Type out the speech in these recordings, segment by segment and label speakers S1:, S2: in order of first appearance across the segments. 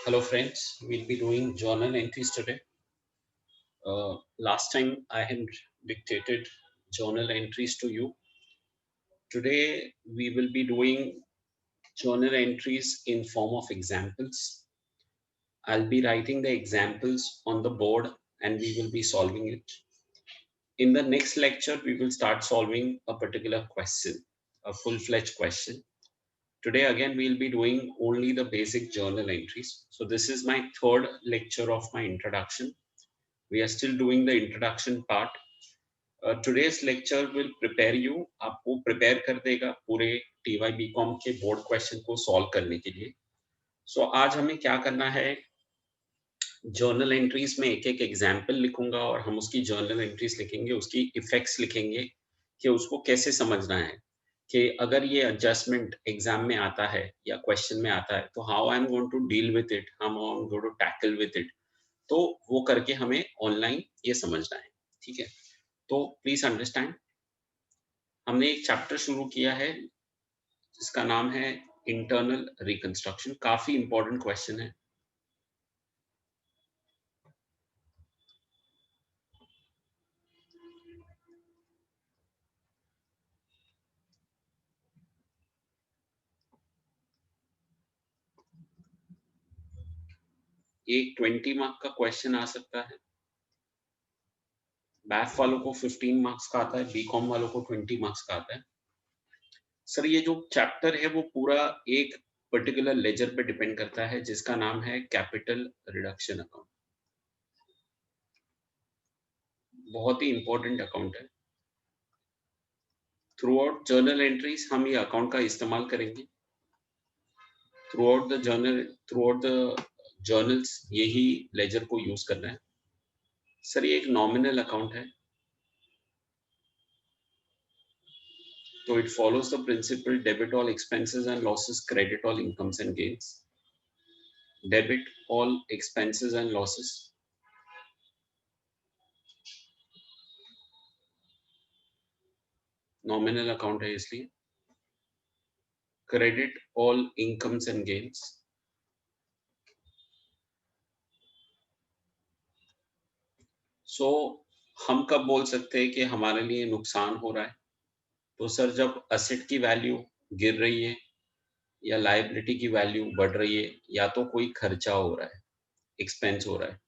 S1: Hello friends, we'll be doing journal entries today. Last time I had dictated journal entries to you. Today we will be doing journal entries in form of examples. I'll be writing the examples on the board and we will be solving it. In the next lecture, we will start solving a particular question, a full-fledged question. Today again we'll be doing only the basic journal entries. So this is my third lecture of my introduction. We are still doing the introduction part. Today's lecture will prepare you, आपको prepare कर देगा पूरे TY BCom के board question को solve करने के लिए. आज हमें क्या करना है, जर्नल एंट्रीज में एक एक एग्जाम्पल लिखूंगा और हम उसकी जर्नल एंट्रीज लिखेंगे, उसकी इफेक्ट्स लिखेंगे कि उसको कैसे समझना है, कि अगर ये एडजस्टमेंट एग्जाम में आता है या क्वेश्चन में आता है तो how I am going to deal with it, how I am going to tackle with it. तो वो करके हमें ऑनलाइन ये समझना है. ठीक है, तो प्लीज अंडरस्टैंड. हमने एक चैप्टर शुरू किया है जिसका नाम है इंटरनल रिकंस्ट्रक्शन. काफी इंपॉर्टेंट क्वेश्चन है. एक 20 मार्क का क्वेश्चन आ सकता है. बैफ वालों को 15 मार्क्स का आता है, बीकॉम वालों को 20 मार्क्स का आता है. सर ये जो चैप्टर है वो पूरा एक पर्टिकुलर लेजर पे डिपेंड करता है जिसका नाम है कैपिटल रिडक्शन अकाउंट. बहुत ही इंपॉर्टेंट अकाउंट है. थ्रू आउट जर्नल एंट्रीज हम ये अकाउंट का इस्तेमाल करेंगे. थ्रू आउट द जर्नल्स यही लेजर को यूज करना है. सर ये एक नॉमिनल अकाउंट है, तो it follows the principle debit all expenses and losses, credit all incomes and gains. Debit all expenses and losses, nominal account है इसलिए. Credit all incomes and gains. So हम कब बोल सकते हैं कि हमारे लिए नुकसान हो रहा है? तो सर जब असेट की वैल्यू गिर रही है या लायबिलिटी की वैल्यू बढ़ रही है, या तो कोई खर्चा हो रहा है, एक्सपेंस हो रहा है,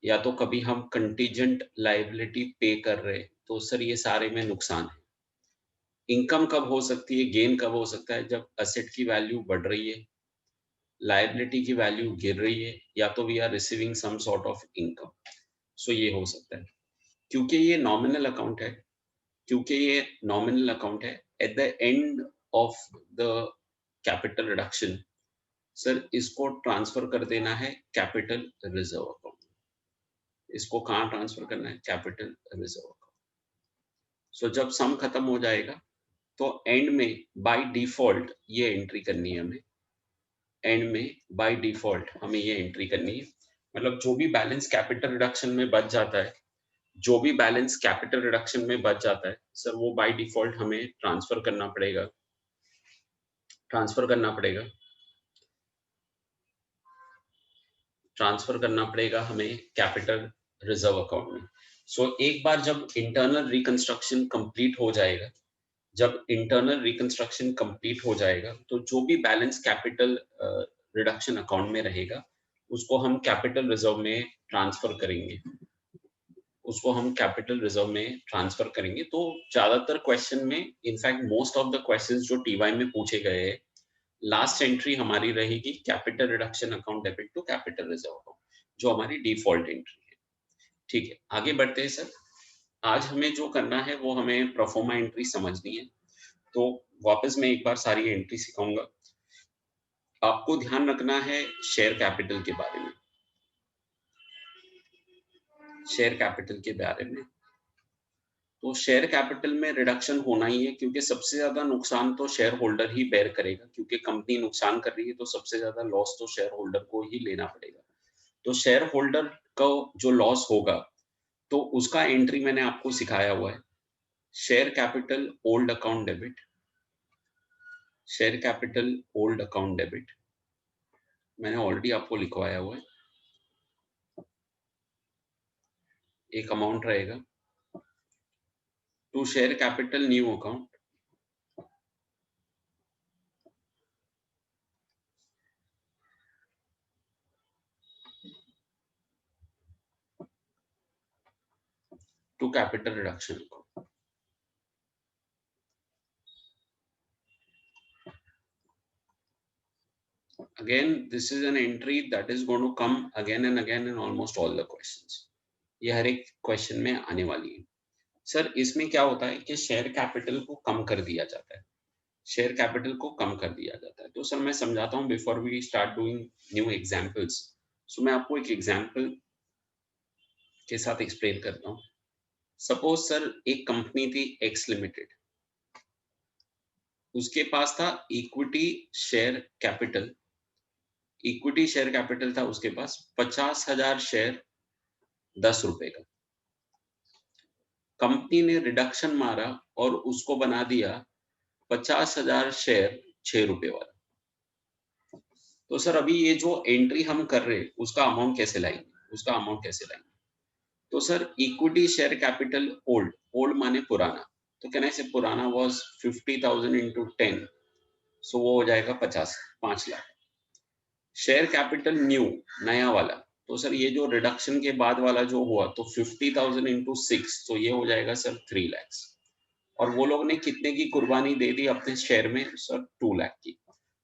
S1: या तो कभी हम कंटीजेंट लायबिलिटी पे कर रहे हैं, तो सर ये सारे में नुकसान है. इनकम कब हो सकती है, गेन कब हो सकता है? जब असेट की वैल्यू बढ़ रही है, लायबिलिटी की वैल्यू गिर रही है, या तो we are receiving some sort of income. So ये हो सकता है. क्योंकि ये नॉमिनल अकाउंट है, क्योंकि ये नॉमिनल अकाउंट है, at the end of the capital reduction sir इसको ट्रांसफर कर देना है कैपिटल रिजर्व अकाउंट. इसको कहाँ ट्रांसफर करना है? Capital reserve account. सो जब सम खत्म हो जाएगा तो एंड में बाय डिफॉल्ट ये एंट्री करनी है हमें. एंड में बाय डिफॉल्ट हमें ये एंट्री करनी है. मतलब जो भी बैलेंस कैपिटल रिडक्शन में बच जाता है, जो भी बैलेंस कैपिटल रिडक्शन में बच जाता है सर वो बाय डिफॉल्ट हमें ट्रांसफर करना पड़ेगा. ट्रांसफर करना पड़ेगा ट्रांसफर करना पड़ेगा हमें कैपिटल रिजर्व अकाउंट में. एक बार जब इंटरनल रिकंस्ट्रक्शन कंप्लीट हो जाएगा, जब इंटरनल रिकंस्ट्रक्शन कंप्लीट हो जाएगा तो जो भी बैलेंस कैपिटल रिडक्शन अकाउंट में रहेगा उसको हम कैपिटल रिजर्व में ट्रांसफर करेंगे. उसको हम कैपिटल रिजर्व में ट्रांसफर करेंगे. तो ज्यादातर क्वेश्चन में, in fact most of the questions जो टीवाई में पूछे गए हैं, लास्ट एंट्री हमारी रहेगी capital reduction account debit to capital reserve account, जो हमारी डिफॉल्ट एंट्री है. ठीक है, आगे बढ़ते हैं सर. आज हमें जो करना है वो हमें प्रोफोर्मा एंट्री समझनी है. तो वापस मैं एक बार सारी एंट्री सिखाऊंगा. आपको ध्यान रखना है शेयर कैपिटल के बारे में. शेयर कैपिटल के बारे में, तो शेयर कैपिटल में रिडक्शन होना ही है, क्योंकि सबसे ज्यादा नुकसान तो शेयर होल्डर ही बेयर करेगा. क्योंकि कंपनी नुकसान कर रही है तो सबसे ज्यादा लॉस तो शेयर होल्डर को ही लेना पड़ेगा. तो शेयर होल्डर का जो लॉस होगा तो उसका एंट्री मैंने आपको सिखाया हुआ है. Share capital old account debit, share capital old account debit. मैंने ऑलरेडी आपको लिखवाया हुआ है। एक अमाउंट रहेगा to share capital new account, to capital reduction account. Again, this is an entry that is going to come again and again in almost all the questions. ये हर एक question में आने वाली है। सर इसमें क्या होता है कि शेयर कैपिटल को कम कर दिया जाता है, शेयर कैपिटल को कम कर दिया जाता है। तो सर मैं समझाता हूँ before we start doing new examples. So मैं आपको एक एग्जांपल के साथ एक्सप्लेन करता हूँ। सपोज सर एक कंपनी थी एक्स लिमिटेड, उसके पास था equity share capital, equity share capital था उसके पास 50,000 शेयर 10 रुपए का। कंपनी ने रिडक्शन मारा और उसको बना दिया 50,000 शेयर 6 रुपए वाला। तो सर अभी ये जो एंट्री हम कर रहे हैं उसका अमाउंट कैसे लाएंगे, उसका अमाउंट कैसे लाएंगे? तो sir equity share capital old, old माने पुराना, तो कहना से पुराना वाज 50,000 इंटू 10, सो वो हो जाएगा 5 लाख। शेयर कैपिटल न्यू, नया वाला, तो सर ये जो रिडक्शन के बाद वाला जो हुआ तो 50,000 इंटू 6, तो ये हो जाएगा सर 3 लाख। और वो लोग ने कितने की कुर्बानी दे दी अपने शेयर में? सर 2 लाख की।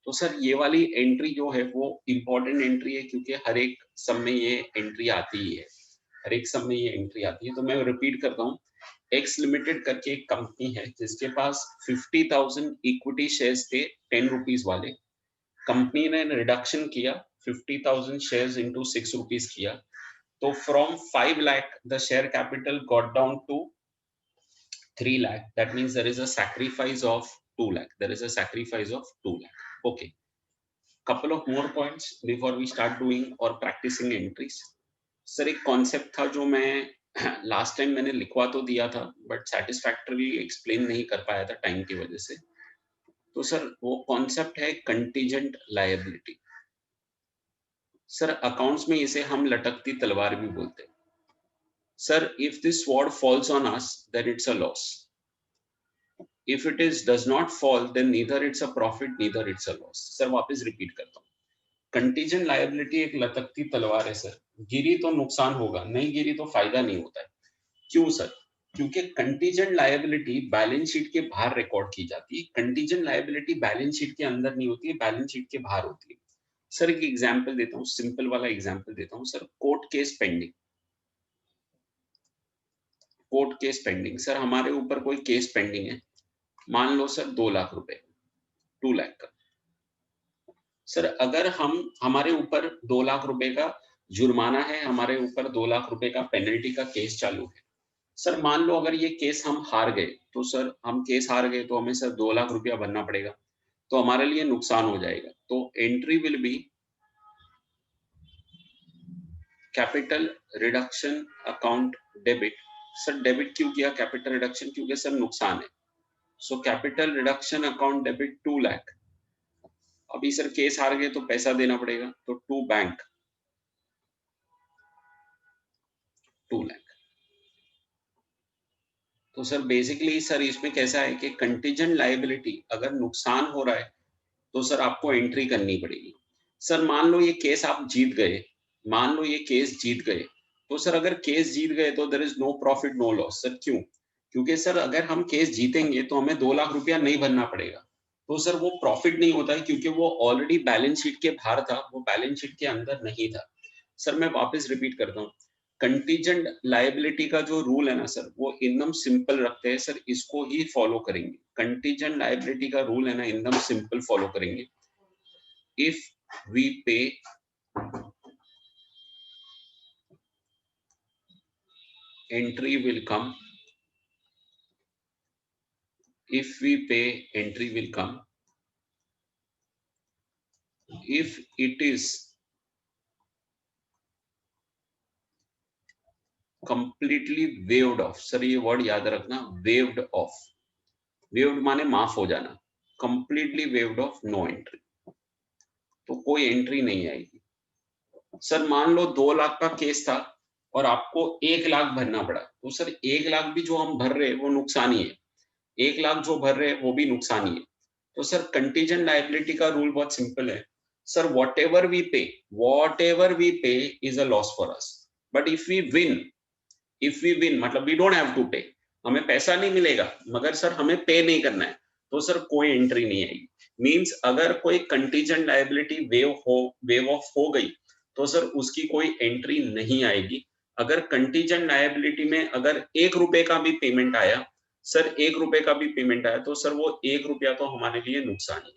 S1: तो सर ये वाली एंट्री जो है वो इम्पोर्टेंट एंट्री है, क्योंकि हर एक सब में ये एंट्री आती ही है, हर एक सब में ये एंट्री आती है। तो मैं रिपीट करता हूँ, एक्स लिमिटेड करके एक कंपनी है जिसके पास 50,000 इक्विटी शेयर्स थे 10 रुपीज वाले। कंपनी ने रिडक्शन किया, 50,000 शेयर्स इंटू 6 रुपीज किया, तो from 5 lakh the share capital got down to 3 lakh. That means there is a sacrifice of 2 lakh. There is a sacrifice of 2 lakh. Okay. Couple of more points before we start doing or practicing entries. Sir एक concept था जो मैं last time मैंने लिखवा तो दिया था but सेटिस्फैक्टरली explain नहीं कर पाया था टाइम की वजह से। तो सर वो कॉन्सेप्ट है कंटीजेंट लायबिलिटी। सर अकाउंट्स में इसे हम लटकती तलवार भी बोलते हैं। Sir if this sword falls on us then it's a loss, if it is does not fall then neither it's a profit neither it's a loss. Sir वापस repeat करता हूँ, कंटीजेंट लायबिलिटी एक लटकती तलवार है सर, गिरी तो नुकसान होगा, नहीं गिरी तो फायदा नहीं होता है। क्यों सर? क्योंकि कंटीजेंट लायबिलिटी बैलेंस शीट के बाहर रिकॉर्ड की जाती है, कंटीजेंट लायबिलिटी बैलेंस शीट के अंदर नहीं होती है, बैलेंस शीट के बाहर होती है। सर एक एग्जांपल देता हूँ, सिंपल वाला एग्जांपल देता हूँ sir, court case pending, court case pending. Sir हमारे ऊपर कोई केस पेंडिंग है, मान लो सर 2 लाख रुपए, 2 लाख का। सर अगर हम हमारे ऊपर 2 लाख रुपए का जुर्माना है, हमारे ऊपर 2 लाख रुपए का पेनल्टी का केस चालू है। सर मान लो अगर ये केस हम हार गए, तो सर हम केस हार गए तो हमें सर 2 लाख रुपया भरना पड़ेगा, तो हमारे लिए नुकसान हो जाएगा। तो entry will be capital reduction account debit. Sir debit क्यों किया कैपिटल रिडक्शन? क्योंकि सर नुकसान है। So capital reduction account debit 2 lakh. अभी सर केस हार गए तो पैसा देना पड़ेगा, तो टू बैंक 2 लाख। तो सर बेसिकली सर इसमें कैसा है कि कंटीजेंट लायबिलिटी अगर नुकसान हो रहा है तो सर आपको एंट्री करनी पड़ेगी। सर मान लो ये केस आप जीत गए, मान लो ये केस जीत गए, तो सर अगर केस जीत गए तो there is no profit no loss. Sir क्यों? क्योंकि सर अगर हम केस जीतेंगे तो हमें 2 लाख रुपया नहीं भरना पड़ेगा, तो सर वो प्रॉफिट नहीं होता है, क्योंकि वो ऑलरेडी बैलेंस शीट के बाहर था, वो बैलेंस शीट के अंदर नहीं था। सर मैं वापस रिपीट करता हूँ, कंटीजेंट लायबिलिटी का जो रूल है ना सर, वो एकदम सिंपल रखते हैं सर, इसको ही फॉलो करेंगे। कंटीजेंट लायबिलिटी का रूल है ना, एकदम सिंपल फॉलो करेंगे। इफ वी पे entry will come, if we pay entry will come, if it is completely waived off। Sir ये वर्ड याद रखना, waived off, waived माने माफ हो जाना, completely waived off, no entry। तो कोई एंट्री नहीं आएगी। सर मान लो 2 लाख का केस था और आपको 1 लाख भरना पड़ा, तो सर 1 लाख भी जो हम भर रहे हैं वो नुकसान ही है, 1 लाख जो भर रहे हैं वो भी नुकसान ही है। तो सर कंटीजेंट लायबिलिटी का रूल बहुत सिंपल है। Sir whatever we pay is a loss for us, but if we win मतलब we don't have to pay, हमें पैसा नहीं मिलेगा मगर सर हमें पे नहीं करना है, तो सर कोई एंट्री नहीं आएगी। मींस अगर कोई कंटीजेंट लायबिलिटी वेव ऑफ हो गई तो सर उसकी कोई एंट्री नहीं आएगी। अगर कंटीजेंट लायबिलिटी में अगर 1 रुपए का भी पेमेंट आया, सर 1 रुपए का भी पेमेंट आया तो सर वो 1 रुपया तो हमारे लिए नुकसान ही,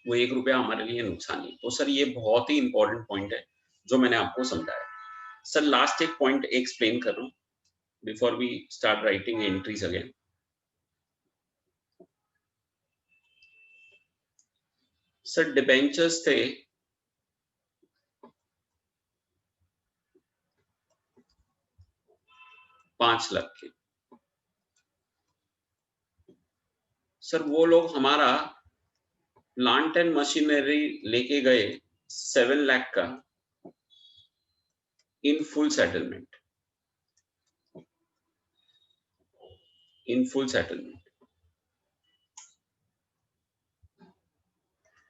S1: वो 1 रुपया हमारे लिए नुकसान ही। तो सर ये बहुत ही इंपॉर्टेंट पॉइंट है जो मैंने आपको समझाया। सर लास्ट एक पॉइंट एक्सप्लेन कर रहा हूँ before we start writing entries again. Sir debentures थे 5 लाख के। सर वो लोग हमारा प्लांट एंड मशीनरी लेके गए 7 लाख का in full settlement, in full settlement.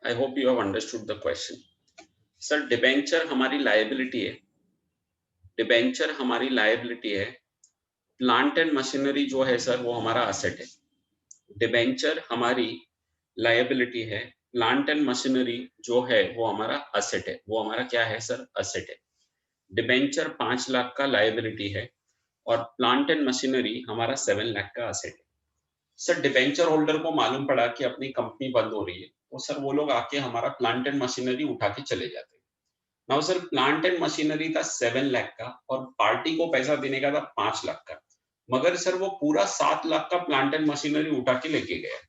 S1: I hope you have understood the question. Sir debenture हमारी लायबिलिटी है, डिबेंचर हमारी लायबिलिटी है, प्लांट एंड मशीनरी जो है सर वो हमारा असेट है। डिबेंचर हमारी लायबिलिटी है, प्लांट एंड मशीनरी जो है वो हमारा असेट है, वो हमारा क्या है सर, असेट है। डिबेंचर 5 लाख का लायबिलिटी है और प्लांट एंड मशीनरी हमारा 7 लाख का असेट है। सर डिबेंचर होल्डर को मालूम पड़ा कि अपनी कंपनी बंद हो रही है, तो सर वो लोग आके हमारा प्लांट एंड मशीनरी उठा के चले जाते हैं। Now sir plant and machinery था 7 लाख का और पार्टी को पैसा देने का था 5 लाख का, मगर सर वो पूरा 7 लाख का प्लांट एंड मशीनरी उठा के लेके गया।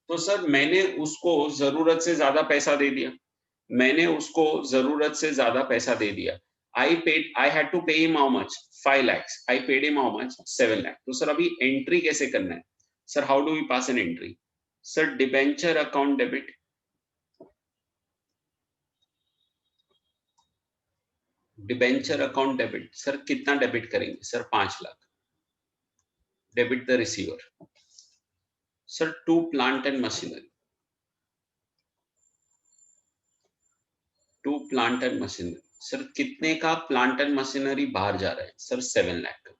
S1: तो सर मैंने उसको जरूरत से ज्यादा पैसा दे दिया, मैंने उसको जरूरत से ज्यादा पैसा दे दिया। I had to pay him how much? 5 lakhs. I paid him how much? 7 lakh. तो सर अभी एंट्री कैसे करना है? Sir how do we pass an entry? Sir debenture account debit, debenture account debit. Sir कितना debit करेंगे? Sir 5 lakh. Debit the receiver. Sir to plant and machinery, to plant and machinery. Sir कितने का plant and machinery बाहर जा रहा है? Sir 7 lakh का।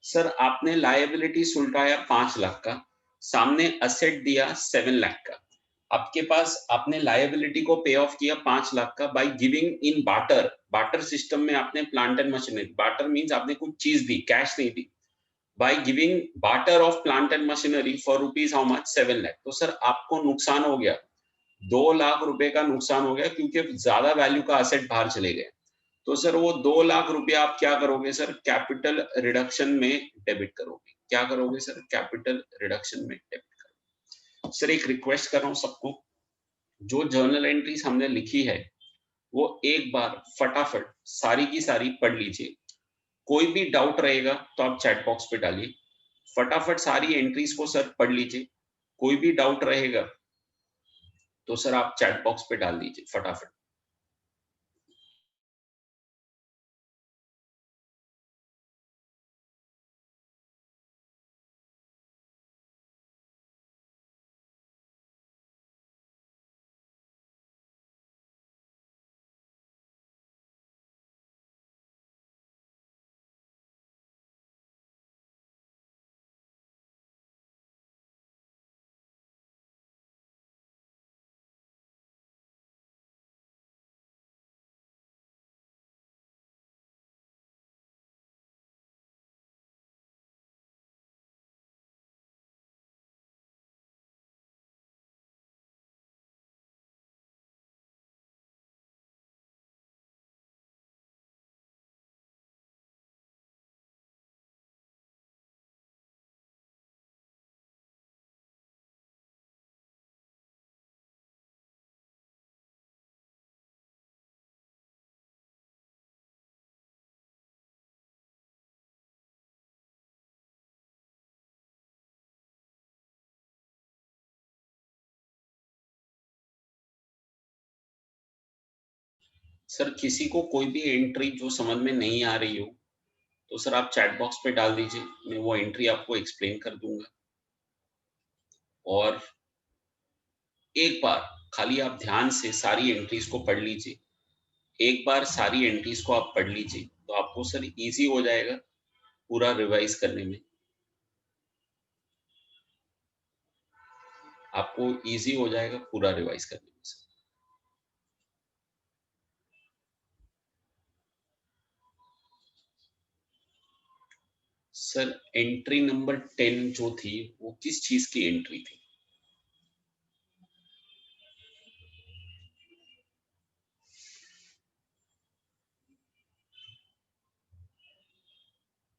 S1: Sir आपने लायबिलिटी सुलटाया 5 लाख का, सामने असेट दिया 7 लाख का। आपके पास आपने लायबिलिटी को पे ऑफ किया 5 लाख का by giving in barter. Barter system में आपने plant and machinery, barter means आपने कुछ चीज दी, कैश नहीं दी। By giving barter of plant and machinery for rupees how much? 7 lakh. तो सर आपको नुकसान हो गया, 2 लाख रुपए का नुकसान हो गया क्योंकि ज्यादा वैल्यू का असेट बाहर चले गए। तो सर वो 2 लाख रुपया आप क्या करोगे सर? कैपिटल रिडक्शन में डेबिट करोगे। क्या करोगे सर? कैपिटल रिडक्शन में डेबिट करोगे। सर एक रिक्वेस्ट कर रहा हूँ सबको, जो जर्नल एंट्रीज हमने लिखी है वो एक बार फटाफट सारी की सारी पढ़ लीजिए। कोई भी डाउट रहेगा तो आप चैट बॉक्स पे डालिए। फटाफट सारी एंट्रीज को सर पढ़ लीजिए। कोई भी डाउट रहेगा तो सर आप चैट बॉक्स पे डाल दीजिए फटाफट। सर किसी को कोई भी एंट्री जो समझ में नहीं आ रही हो तो सर आप चैट बॉक्स पे डाल दीजिए, मैं वो एंट्री आपको एक्सप्लेन कर दूंगा। और एक बार खाली आप ध्यान से सारी एंट्रीज को पढ़ लीजिए। एक बार सारी एंट्रीज को आप पढ़ लीजिए तो आपको सर इजी हो जाएगा पूरा रिवाइज करने में। आपको इजी हो जाएगा पूरा रिवाइज करने में सर। सर एंट्री नंबर 10 जो थी वो किस चीज की एंट्री थी?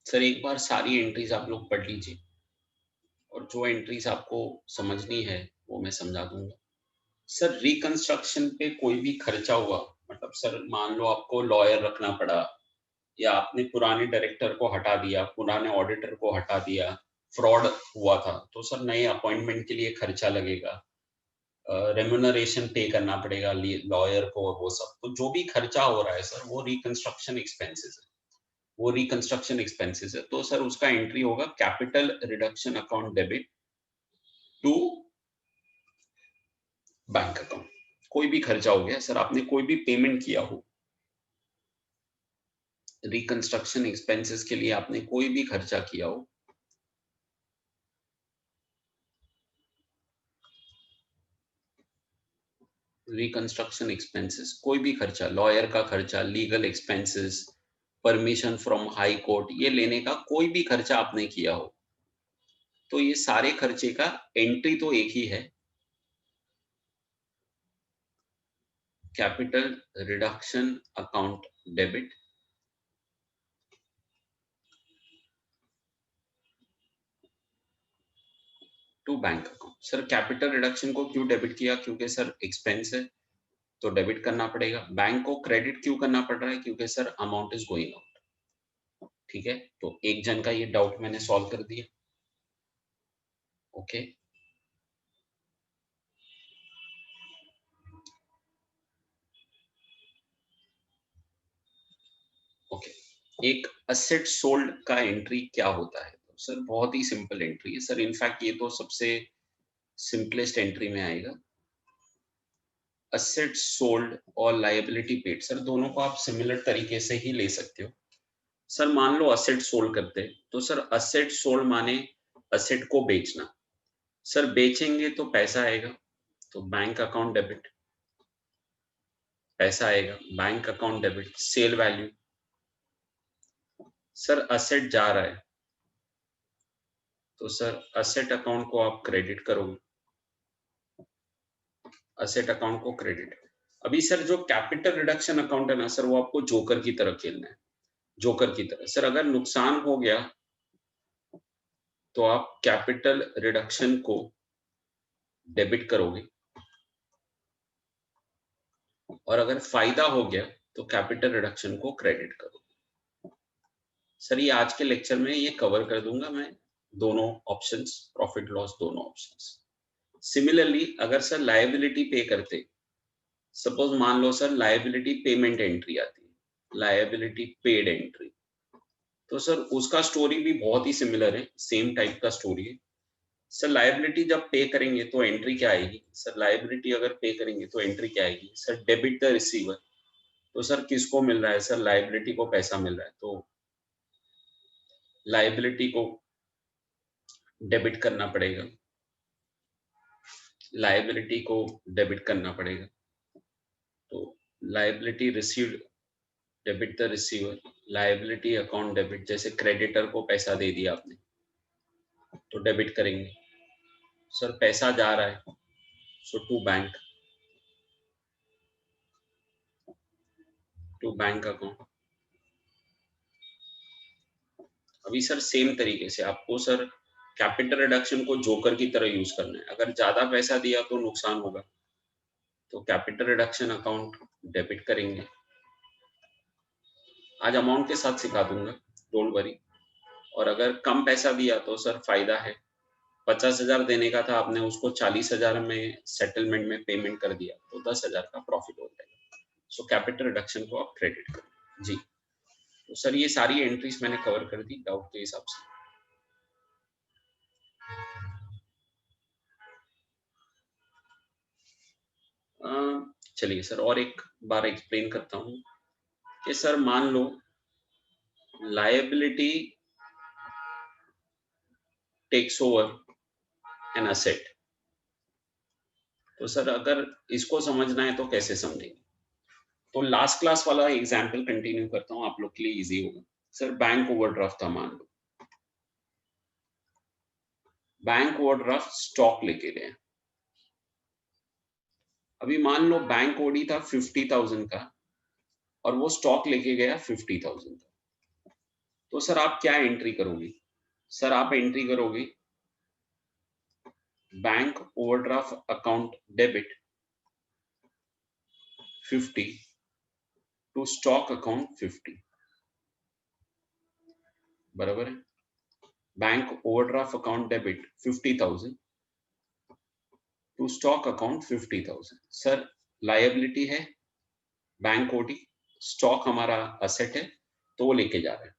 S1: सर एक बार सारी एंट्रीज आप लोग पढ़ लीजिए और जो एंट्रीज आपको समझनी है वो मैं समझा दूंगा। सर रिकंस्ट्रक्शन पे कोई भी खर्चा हुआ, मतलब सर मान लो आपको लॉयर रखना पड़ा या आपने पुराने डायरेक्टर को हटा दिया, पुराने ऑडिटर को हटा दिया, फ्रॉड हुआ था तो सर नए अपॉइंटमेंट के लिए खर्चा लगेगा, रेम्युनरेशन पे करना पड़ेगा लॉयर को और वो सब। तो जो भी खर्चा हो रहा है सर वो रिकंस्ट्रक्शन एक्सपेंसेस है, वो रिकंस्ट्रक्शन एक्सपेंसेस है। तो सर उसका एंट्री होगा capital reduction account debit to bank account. कोई भी खर्चा हो गया सर, आपने कोई भी पेमेंट किया हो रिकंस्ट्रक्शन एक्सपेंसेस के लिए, आपने कोई भी खर्चा किया हो, रिकंस्ट्रक्शन एक्सपेंसेस कोई भी खर्चा, लॉयर का खर्चा, legal expenses, permission from high court, ये लेने का कोई भी खर्चा आपने किया हो तो ये सारे खर्चे का एंट्री तो एक ही है, capital reduction account debit to bank account. Sir capital reduction को क्यों डेबिट किया? क्योंकि सर एक्सपेंस है तो डेबिट करना पड़ेगा। बैंक को क्रेडिट क्यों करना पड़ रहा है? क्योंकि sir amount is going out. ठीक है, तो एक जन का ये डाउट मैंने सॉल्व कर दिया। Okay, okay. एक असेट सोल्ड का एंट्री क्या होता है? तो सर बहुत ही सिंपल एंट्री है सर, इनफैक्ट ये तो सबसे सिंपलेस्ट एंट्री में आएगा। असेट सोल्ड और लायबिलिटी पेड, सर दोनों को आप सिमिलर तरीके से ही ले सकते हो। सर मान लो असेट सोल्ड करते हैं तो सर असेट सोल्ड माने असेट को बेचना। सर बेचेंगे तो पैसा आएगा, तो बैंक अकाउंट डेबिट, पैसा आएगा bank account debit, sale value. Sir asset जा रहा है तो सर असेट अकाउंट को आप क्रेडिट करोगे, असेट अकाउंट को क्रेडिट। अभी सर जो कैपिटल रिडक्शन अकाउंट है ना सर, वो आपको जोकर की तरह खेलना है, जोकर की तरह। सर अगर नुकसान हो गया तो आप कैपिटल रिडक्शन को डेबिट करोगे और अगर फायदा हो गया तो कैपिटल रिडक्शन को क्रेडिट करोगे। सर ये आज के लेक्चर में ये कवर कर दूंगा मैं, दोनों ऑप्शंस, प्रॉफिट लॉस दोनों ऑप्शंस। सिमिलरली अगर सर लायबिलिटी पे करते, सपोज मान लो सर लायबिलिटी पेमेंट एंट्री आती है, लायबिलिटी पेड एंट्री, तो सर उसका स्टोरी भी बहुत ही सिमिलर है, सेम टाइप का स्टोरी है। सर लायबिलिटी जब पे करेंगे तो एंट्री क्या आएगी? सर लायबिलिटी अगर पे करेंगे तो एंट्री क्या आएगी? Sir debit the receiver. तो सर किसको मिल रहा है? सर लायबिलिटी को पैसा मिल रहा है तो लायबिलिटी को डेबिट करना पड़ेगा, लायबिलिटी को डेबिट करना पड़ेगा। तो liability received debit the receiver, liability account debit, जैसे क्रेडिटर को पैसा दे दिया आपने तो डेबिट करेंगे। सर पैसा जा रहा है सो टू बैंक अकाउंट। अभी सर सेम तरीके से आपको सर कैपिटल रिडक्शन को जोकर की तरह यूज करना है। अगर ज्यादा पैसा दिया तो नुकसान होगा तो कैपिटल रिडक्शन अकाउंट डेबिट करेंगे। आज अमाउंट के साथ सिखा दूंगा, डोंट वरी। और अगर कम पैसा दिया तो सर फायदा है, 50,000 देने का था आपने, उसको 40,000 में सेटलमेंट में पेमेंट कर दिया तो 10,000 का प्रॉफिट हो जाएगा। सो कैपिटल रिडक्शन को आप क्रेडिट करो जी। तो सर ये सारी एंट्रीज मैंने कवर कर दी डाउट के हिसाब से। चलिए सर और एक बार एक्सप्लेन करता हूँ कि सर मान लो liability takes over an asset. तो सर अगर इसको समझना है तो कैसे समझेंगे? तो लास्ट क्लास वाला एग्जाम्पल कंटिन्यू करता हूँ, आप लोग के लिए इजी होगा। सर बैंक ओवरड्राफ्ट था, मान लो बैंक ओवरड्राफ्ट स्टॉक लेके गए। अभी मान लो बैंक ओडी था 50,000 का और वो स्टॉक लेके गया 50,000 का। तो सर आप क्या एंट्री करोगे? सर आप एंट्री करोगे bank overdraft account debit 50 to stock account 50, बराबर है। Bank overdraft account debit 50,000 to stock account 50,000। Sir liability है बैंक ओडी, स्टॉक हमारा असेट है तो वो लेके जा रहे हैं।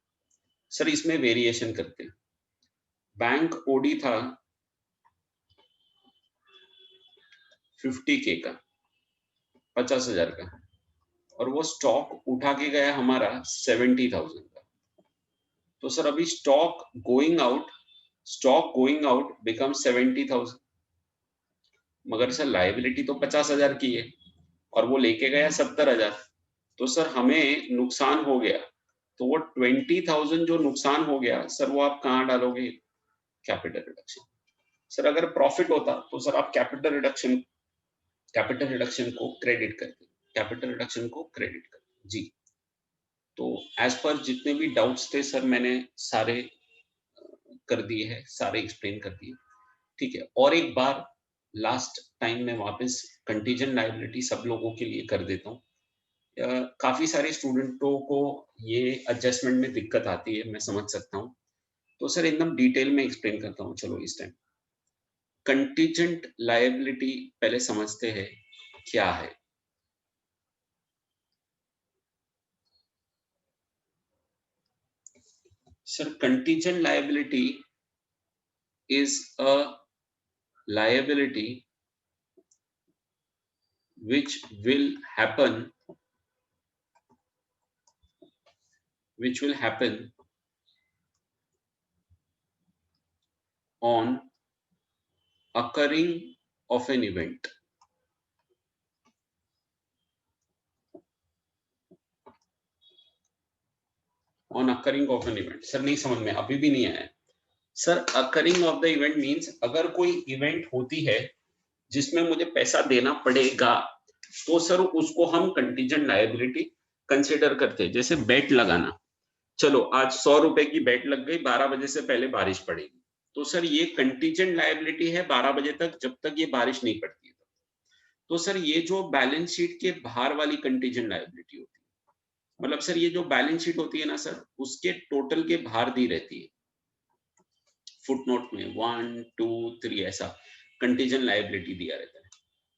S1: सर इसमें वेरिएशन करते हैं। बैंक ओडी था 50K का, 50,000 का, और वो स्टॉक उठा के गया हमारा 70,000 का। तो सर अभी स्टॉक गोइंग आउट बिकम 70,000, मगर सर लायबिलिटी तो 50,000 की है और वो लेके गया 70,000। तो सर हमें नुकसान हो गया, तो वो 20,000 जो नुकसान हो गया सर वो आप कहाँ डालोगे? Capital reduction. सर अगर प्रॉफिट होता तो सर आप कैपिटल रिडक्शन को क्रेडिट करते, कैपिटल रिडक्शन को क्रेडिट करते जी। तो एज पर जितने भी डाउट्स थे सर मैंने सारे कर दिए हैं, सारे एक्सप्लेन कर दिए, ठीक है। और एक बार लास्ट टाइम मैं वापस कंटीजेंट लायबिलिटी सब लोगों के लिए कर देता हूँ। काफी सारे स्टूडेंटों को ये एडजस्टमेंट में दिक्कत आती है, मैं समझ सकता हूँ। तो सर एकदम डिटेल में एक्सप्लेन करता हूँ। चलो इस टाइम कंटीजेंट लायबिलिटी पहले समझते हैं क्या है। Sir contingent liability is a liability which will happen on occurring of an event. On occurring of an event। Sir नहीं समझ में अभी भी नहीं आया। Sir occurring of the event means अगर कोई इवेंट होती है जिसमें मुझे पैसा देना पड़ेगा तो सर उसको हम कंटीजेंट लायबिलिटी कंसिडर करते हैं। जैसे बेट लगाना, चलो आज 100 रुपए की बेट लग गई, 12 बजे से पहले बारिश पड़ेगी, तो सर ये कंटीजेंट लायबिलिटी है 12 बजे तक, जब तक ये बारिश नहीं पड़ती है। तो सर ये जो बैलेंस शीट के बाहर वाली कंटीजेंट लायबिलिटी होती है, मतलब सर ये जो बैलेंस शीट होती है ना सर, उसके टोटल के बाहर दी रहती है फुटनोट में 1 2 3 ऐसा कंटीजेंट लायबिलिटी दिया रहता है।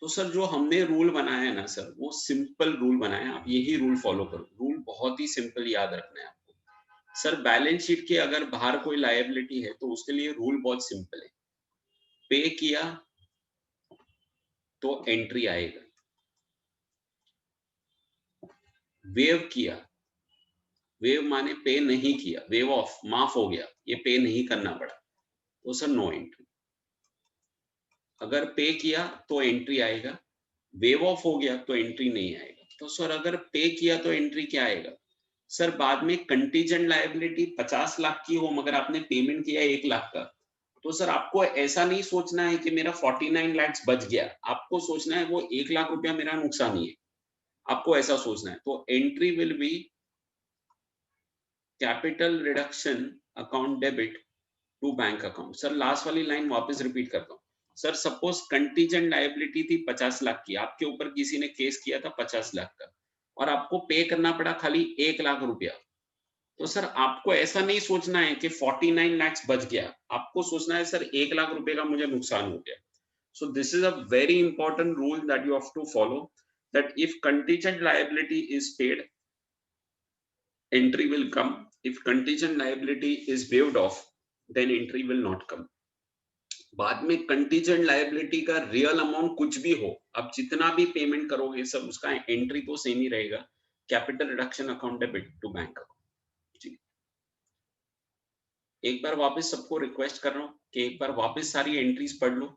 S1: तो सर जो हमने रूल बनाया है ना सर, वो सिंपल रूल बनाया है, आप यही रूल फॉलो करो। रूल बहुत ही सिंपल याद रखना है आपको। सर बैलेंस शीट के अगर बाहर कोई लायबिलिटी है तो उसके लिए रूल बहुत सिंपल है। पे किया तो एंट्री आएगा, वेव किया, वेव माने पे नहीं किया, वेव ऑफ, माफ हो गया, ये पे नहीं करना पड़ा, तो सर नो एंट्री। अगर पे किया तो एंट्री आएगा, वेव ऑफ हो गया तो एंट्री नहीं आएगा। तो सर अगर पे किया तो एंट्री क्या आएगा? सर बाद में कंटीजेंट लायबिलिटी 50 लाख की हो मगर आपने पेमेंट किया 1 लाख का, तो सर आपको ऐसा नहीं सोचना है कि मेरा 49 लाख बच गया, आपको सोचना है वो 1 लाख रुपया मेरा नुकसान ही है, आपको ऐसा सोचना है। तो entry will be capital reduction account debit to bank account. Sir last वाली लाइन वापस रिपीट करता हूँ। सर सपोज कंटीजेंट लायबिलिटी थी 50 लाख की, आपके ऊपर किसी ने केस किया था 50 लाख का और आपको पे करना पड़ा खाली 1 लाख रुपया, तो सर आपको ऐसा नहीं सोचना है कि 49 लाख बच गया, आपको सोचना है सर 1 लाख रुपए का मुझे नुकसान हो गया। So this is a very important rule that you have to follow. that if contingent liability is paid, entry will come. If contingent liability is waived off, then entry will not come. बाद में contingent liability का real amount कुछ भी हो, अब जितना भी payment करोगे सब उसका एंट्री तो सेम ही रहेगा, capital reduction account debit to bank account. जी, एक बार वापस सबको रिक्वेस्ट कर रहा हूँ कि एक बार वापस सारी एंट्रीज पढ़ लो,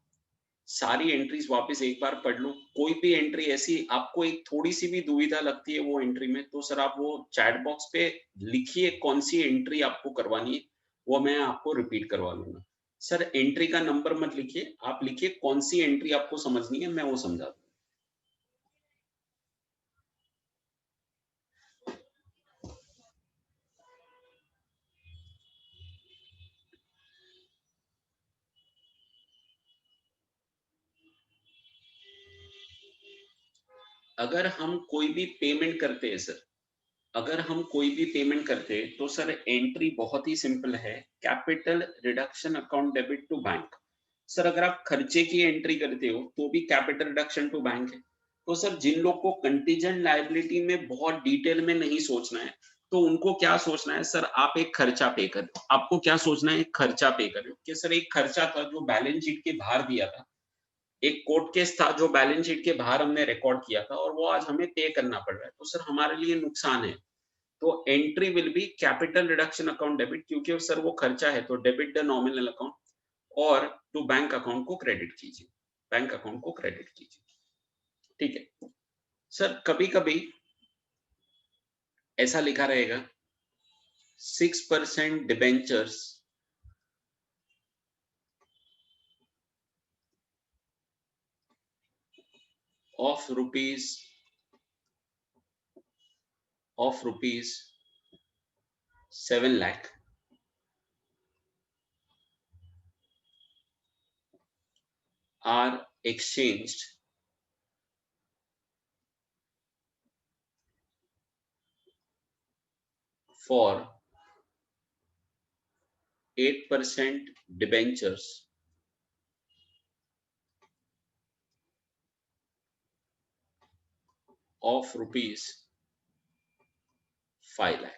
S1: सारी एंट्रीज वापस एक बार पढ़ लो। कोई भी एंट्री ऐसी आपको एक थोड़ी सी भी दुविधा लगती है वो एंट्री में, तो सर आप वो चैट बॉक्स पे लिखिए कौन सी एंट्री आपको करवानी है, वो मैं आपको रिपीट करवा लूंगा। सर एंट्री का नंबर मत लिखिए, आप लिखिए कौन सी एंट्री आपको समझनी है, मैं वो समझा दूँ। अगर हम कोई भी पेमेंट करते हैं सर, अगर हम कोई भी पेमेंट करते हैं तो सर एंट्री बहुत ही सिंपल है, capital reduction account debit to bank. Sir अगर आप खर्चे की एंट्री करते हो तो भी कैपिटल रिडक्शन टू बैंक है। तो सर जिन लोग को कंटीजेंट लायबिलिटी में बहुत डिटेल में नहीं सोचना है, तो उनको क्या सोचना है सर, आप एक खर्चा पे कर रहे हो, आपको क्या सोचना है, एक खर्चा पे कर रहे हो कि सर एक खर्चा था जो बैलेंस शीट के बाहर दिया था, एक कोर्ट केस था जो बैलेंस शीट के बाहर हमने रिकॉर्ड किया था और वो आज हमें पे करना पड़ रहा है, तो सर हमारे लिए नुकसान है। तो entry will be capital reduction account debit, क्योंकि सर वो खर्चा है तो डेबिट द नॉमिनल अकाउंट और टू बैंक अकाउंट को क्रेडिट कीजिए, बैंक अकाउंट को क्रेडिट कीजिए। ठीक है सर, कभी कभी ऐसा लिखा रहेगा 6% debentures of rupees 7 lakh are exchanged for 8% debentures of rupees 5 lakh।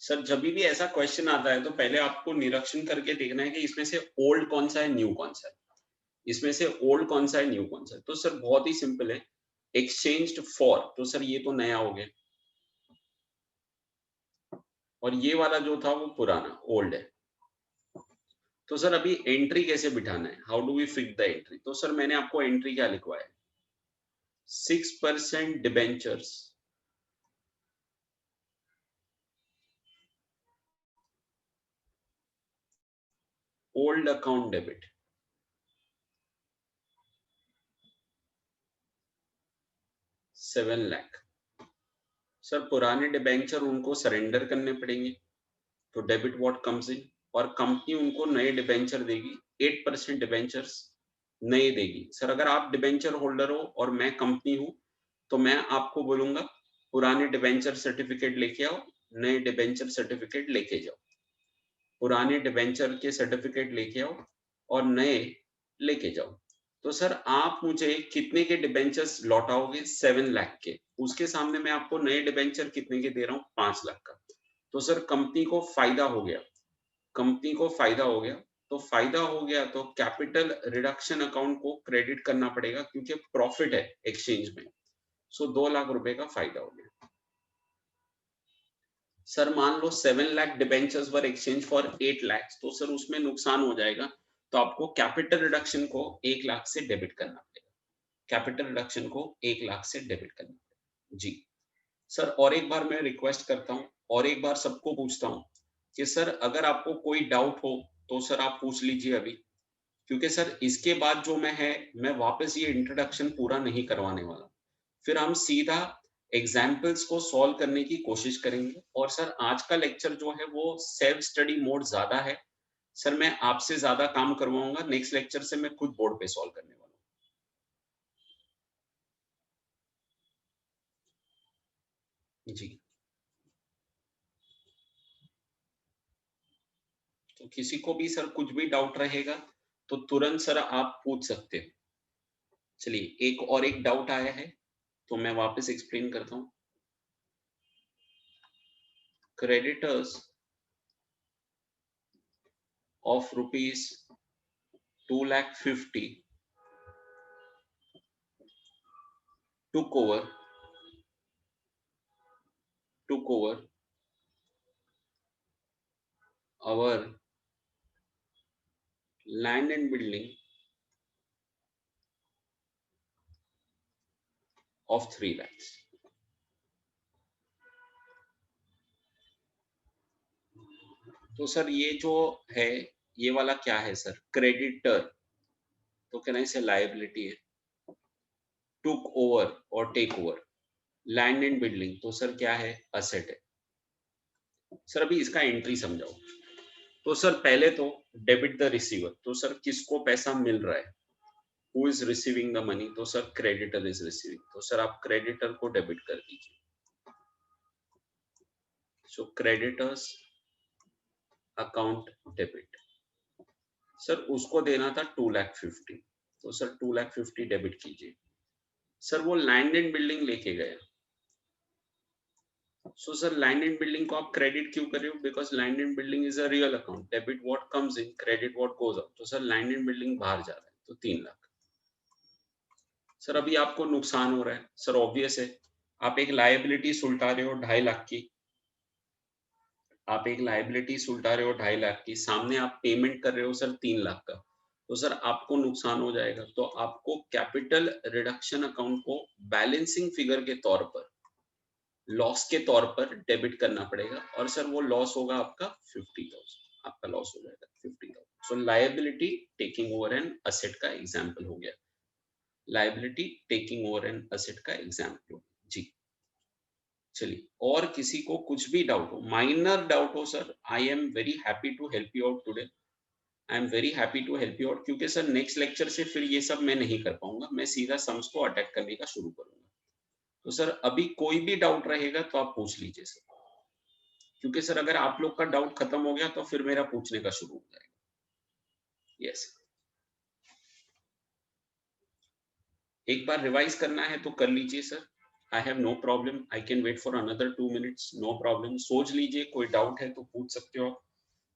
S1: Sir जब भी ऐसा क्वेश्चन आता है तो पहले आपको निरीक्षण करके देखना है कि इसमें से ओल्ड कौन सा है, न्यू कौन सा है, इसमें से ओल्ड कौन सा है, न्यू कौन सा है। तो सर बहुत ही सिंपल है, एक्सचेंज्ड फॉर, तो सर ये तो नया हो गया और ये वाला जो था वो पुराना ओल्ड है। तो सर अभी एंट्री कैसे बिठाना है, how do we fix the entry. तो सर मैंने आपको एंट्री क्या लिखवाया, 6% debentures old account debit 7 lakh. Sir पुराने डिबेंचर उनको सरेंडर करने पड़ेंगे, तो डेबिट व्हाट कम्स इन, और कंपनी उनको नए डिबेंचर देगी, 8% डिबेंचर्स नए देगी। सर अगर आप डिबेंचर होल्डर हो और मैं कंपनी हूं तो मैं आपको बोलूंगा पुराने डिबेंचर सर्टिफिकेट लेके आओ, नए डिबेंचर सर्टिफिकेट लेके जाओ, पुराने डिबेंचर के सर्टिफिकेट लेके आओ और नए लेके जाओ। तो सर आप मुझे कितने के डिबेंचर्स लौटाओगे, 7 लाख के, उसके सामने मैं आपको नए डिबेंचर कितने के दे रहा हूँ, 5 लाख का। तो सर कंपनी को फायदा हो गया, कंपनी को फायदा हो गया, तो फायदा हो गया तो कैपिटल रिडक्शन अकाउंट को क्रेडिट करना पड़ेगा क्योंकि प्रॉफिट है एक्सचेंज में। सो 2 लाख रुपए का फायदा हो गया। सर मान लो 7 lakh debentures were exchange for 8 lakh, तो सर उसमें नुकसान हो जाएगा, तो आपको कैपिटल रिडक्शन को 1 लाख से डेबिट करना पड़ेगा, कैपिटल रिडक्शन को 1 लाख से डेबिट करना पड़ेगा। जी सर, और एक बार मैं रिक्वेस्ट करता हूँ और एक बार सबको पूछता हूँ कि सर अगर आपको कोई डाउट हो तो सर आप पूछ लीजिए अभी, क्योंकि सर इसके बाद जो मैं वापस ये इंट्रोडक्शन पूरा नहीं करवाने वाला, फिर हम सीधा एग्जाम्पल्स को सॉल्व करने की कोशिश करेंगे। और सर आज का लेक्चर जो है वो सेल्फ स्टडी मोड ज्यादा है, सर मैं आपसे ज्यादा काम करवाऊंगा, नेक्स्ट लेक्चर से मैं खुद बोर्ड पे सॉल्व करने वाला हूँ। जी, तो किसी को भी सर कुछ भी डाउट रहेगा तो तुरंत सर आप पूछ सकते हो। चलिए एक डाउट आया है तो मैं वापस एक्सप्लेन करता हूं। Creditors of rupees 2,50,000 took over our land and building of 3 lakhs. तो सर ये जो है ये वाला क्या है सर? क्रेडिटर, तो कहना इसे लायबिलिटी है। टुक ओवर और take over, land and building तो सर क्या है? असेट है। सर अभी इसका एंट्री समझाओ। तो सर पहले तो डेबिट द रिसीवर, तो सर किसको पैसा मिल रहा है? Who is receiving the money? तो सर क्रेडिटर इज रिसीविंग, तो सर आप क्रेडिटर को डेबिट कर दीजिए। So creditors account debit, sir उसको देना था 2,50,000, तो सर 2,50,000 डेबिट कीजिए। सर वो लैंड एंड बिल्डिंग लेके गए, so sir land and building को आप क्रेडिट क्यों कर रहे हो? Because land and building is a real account, debit what comes in, credit what goes out, तो सर लैंड एंड बिल्डिंग बाहर जा रहा है तो 3 लाख। सर अभी आपको नुकसान हो रहा है, सर ऑब्वियस है, आप एक लायबिलिटी सुलटा रहे हो 2.5 लाख की, आप एक लायबिलिटी सुलटा रहे हो 2.5 लाख की, सामने आप पेमेंट कर रहे हो सर 3 लाख का, तो सर आपको नुकसान हो जाएगा। तो आपको कैपिटल रिडक्शन अकाउंट को बैलेंसिंग फिगर के तौर पर, लॉस के तौर पर डेबिट करना पड़ेगा, और सर वो लॉस होगा आपका 50,000, आपका लॉस हो जाएगा 50,000। So liability taking over an asset का एग्जाम्पल हो गया, liability taking over an asset का एग्जाम्पल जी। चलिए, और किसी को कुछ भी डाउट हो, माइनर डाउट हो sir, I am very happy to help you out today, I am very happy to help you out, क्योंकि सर नेक्स्ट लेक्चर से फिर ये सब मैं नहीं कर पाऊंगा, मैं सीधा सम्स को अटैक करने का शुरू करूंगा। तो सर अभी कोई भी डाउट रहेगा तो आप पूछ लीजिए सर, क्योंकि सर अगर आप लोग का डाउट खत्म हो गया तो फिर मेरा पूछने का शुरू हो जाएगा। यस, एक बार रिवाइज करना है तो कर लीजिए sir, I have no problem, I can wait for another 2 minutes, no problem. सोच लीजिए, कोई डाउट है तो पूछ सकते हो,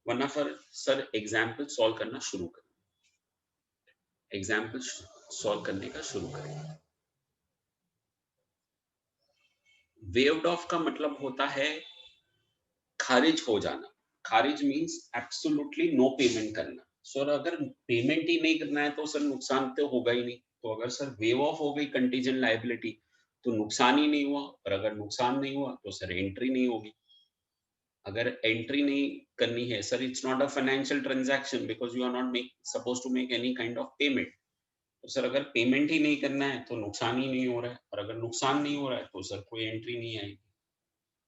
S1: वरना फिर सर एग्जाम्पल सॉल्व करना शुरू करें, एग्जाम्पल सॉल्व करने का शुरू करें। वेव्ड ऑफ का मतलब होता है खारिज हो जाना, खारिज मींस एब्सोल्युटली नो पेमेंट करना। सर अगर पेमेंट ही नहीं करना है तो सर नुकसान तो होगा ही नहीं, तो अगर सर वेव ऑफ हो गई कंटीजेंट लायबिलिटी तो नुकसान ही नहीं हुआ, और अगर नुकसान नहीं हुआ तो सर एंट्री नहीं होगी। अगर एंट्री नहीं करनी है sir, it's not a financial transaction because you are not make suppose to make any kind of payment, तो सर अगर पेमेंट ही नहीं करना है तो नुकसान ही नहीं हो रहा है, और अगर नुकसान नहीं हो रहा है तो सर कोई एंट्री नहीं आएगी।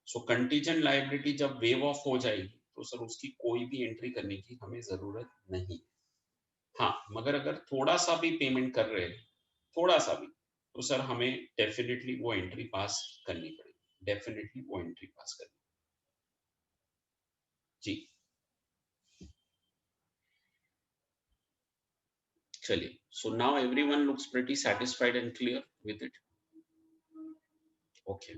S1: सो कंटीजेंट लायबिलिटी जब वेव ऑफ हो जाएगी तो सर उसकी कोई भी एंट्री करने की हमें जरूरत नहीं। हाँ, मगर अगर थोड़ा सा भी पेमेंट कर रहे हैं, थोड़ा सा भी, तो सर हमें डेफिनेटली वो एंट्री पास करनी पड़ेगी, डेफिनेटली वो एंट्री पास करनी जी। चलिए, so now everyone looks pretty satisfied and clear with it. Okay,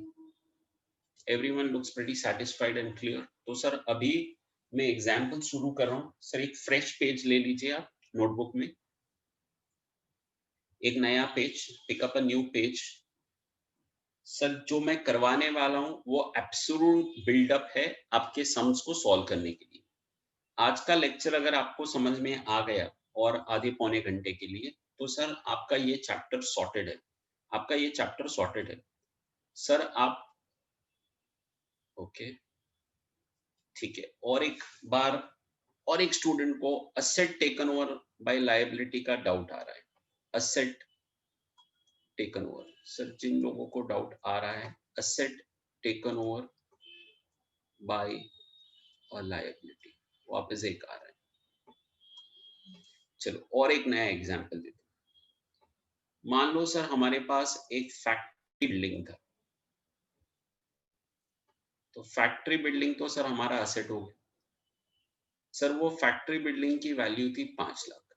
S1: everyone looks pretty satisfied and clear. तो सर अभी मैं एग्जाम्पल शुरू कर रहा हूँ सर, एक फ्रेश पेज ले लीजिए आप नोटबुक में, एक नया page, pick up a new page. Sir जो मैं करवाने वाला हूँ वो एब्सोल्यूट बिल्डअप है आपके सम्स को सॉल्व करने के लिए। आज का लेक्चर अगर आपको समझ में आ गया और आधे पौने घंटे के लिए, तो सर आपका ये चैप्टर सॉर्टेड है, आपका ये चैप्टर सॉर्टेड है सर। आप ओके, ठीक है। और एक बार, और एक स्टूडेंट को asset taken over by liability का डाउट आ रहा है, असेट टेकन ओवर, सर जिन लोगों को डाउट आ रहा है असेट टेकन ओवर बाय और लायबिलिटी, वापस एक आ रहा है। चलो और एक नया एग्जांपल देते हैं। मान लो सर हमारे पास एक फैक्ट्री बिल्डिंग था, तो फैक्ट्री बिल्डिंग तो सर हमारा असेट हो गया। सर वो फैक्ट्री बिल्डिंग की वैल्यू थी 5 लाख,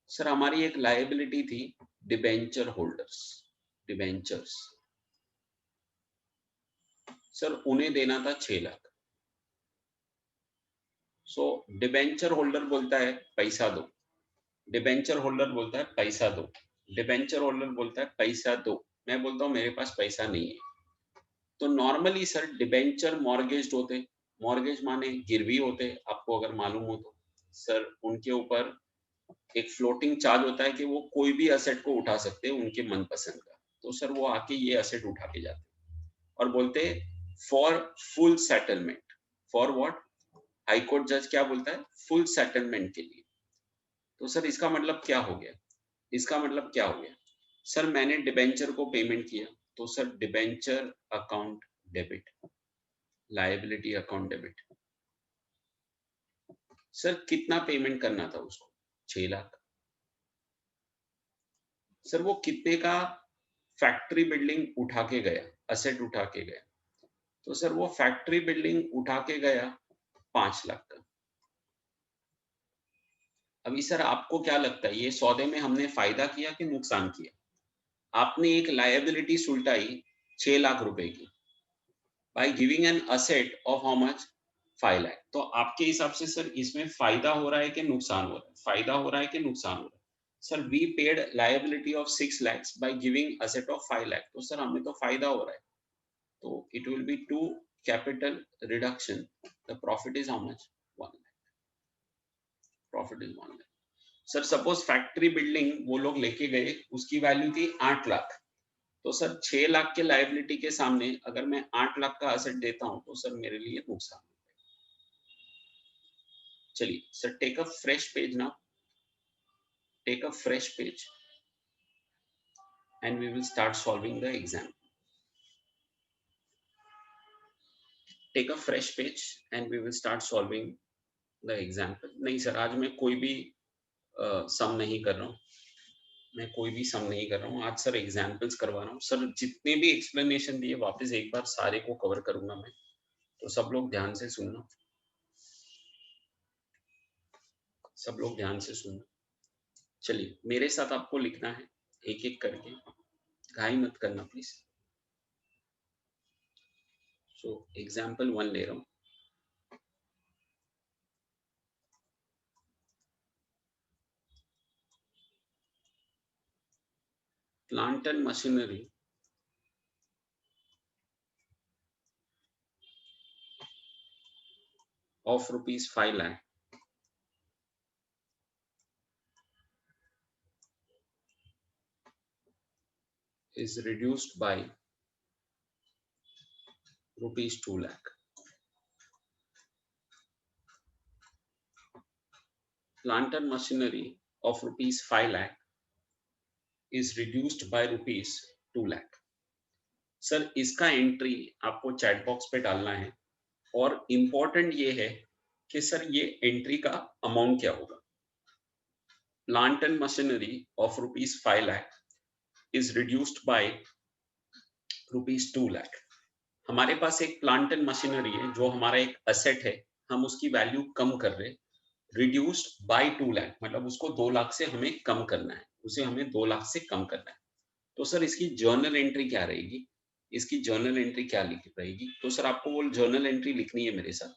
S1: सर हमारी एक लायबिलिटी थी डिबेंचर होल्डर्स, डिबेंचर्स, सर उन्हें देना था 6 लाख। सो डिबेंचर होल्डर बोलता है पैसा दो, डिबेंचर होल्डर बोलता है पैसा दो, डिबेंचर होल्डर बोलता है पैसा दो, मैं बोलता हूं मेरे पास पैसा नहीं है। तो नॉर्मली सर डिबेंचर मॉर्गेज होते, मॉर्गेज माने गिरवी होते, आपको अगर मालूम हो तो सर उनके ऊपर एक फ्लोटिंग चार्ज होता है कि वो कोई भी असेट को उठा सकते हैं उनके मनपसंद का। तो सर वो आके ये असेट उठा के जाते और बोलते for full settlement, for what, high court जज क्या बोलता है, फुल सेटलमेंट के लिए। तो सर इसका मतलब क्या हो गया, इसका मतलब क्या हो गया, सर मैंने डिबेंचर को पेमेंट किया, तो sir debenture account debit, liability account debit. Sir कितना पेमेंट करना था उसको, 6 लाख। सर वो कितने का फैक्ट्री बिल्डिंग उठा के गया, असेट उठा के गया, तो सर वो फैक्ट्री बिल्डिंग उठा के गया 5 लाख का। अभी सर आपको क्या लगता है ये सौदे में हमने फायदा किया कि नुकसान किया? आपने एक लायबिलिटी सुलटाई 6 लाख रुपए की by giving an asset of how much, 5 lakh. तो आपके हिसाब से सर इसमें फायदा हो रहा है कि नुकसान हो रहा है, फायदा हो रहा है कि नुकसान हो रहा है? Sir we paid liability of 6 lakhs by giving asset of 5 lakh, तो सर हमें तो फायदा हो रहा है। तो it will be 2 capital reduction, the profit is how much, 1 lakh, profit is 1 lakh। Sir suppose factory building वो लोग लेके गए, उसकी वैल्यू थी 8 लाख, तो सर 6 लाख के लायबिलिटी के सामने अगर मैं 8 लाख का असेट देता हूं तो सर मेरे लिए नुकसान। चलिए sir take a fresh page now, take a fresh page and we will start solving the exam, take a fresh page and we will start solving the example। नहीं सर आज मैं कोई भी सम नहीं कर रहा हूँ, मैं कोई भी सम नहीं कर रहा हूँ आज सर, एग्जाम्पल्स करवा रहा हूँ सर। जितने भी एक्सप्लेनेशन दिए वापस एक बार सारे को कवर करूंगा मैं, तो सब लोग ध्यान से सुनना, सब लोग ध्यान से सुनना। चलिए मेरे साथ आपको लिखना है एक एक करके, घाई मत करना प्लीज। सो एग्जाम्पल 1 ले रहा हूँ। Plant and machinery of rupees 5 lakh is reduced by rupees 2 lakh। Plant and machinery of rupees 5 lakh is reduced by rupees 2 lakh। Sir इसका एंट्री आपको चैट बॉक्स पे डालना है और इम्पोर्टेंट ये है कि सर ये एंट्री का अमाउंट क्या होगा। Plant and machinery of rupees 5 lakh is reduced by rupees 2 lakh. हमारे पास एक प्लांट एंड मशीनरी है जो हमारा एक असेट है, हम उसकी वैल्यू कम कर रहे हैं, रिड्यूस्ड बाय 2 लाख मतलब उसको 2 लाख से हमें कम करना है, उसे हमें 2 लाख से कम करना है। तो सर इसकी जर्नल एंट्री क्या रहेगी, इसकी जर्नल एंट्री क्या लिख रहेगी, तो सर आपको वो जर्नल एंट्री लिखनी है मेरे साथ।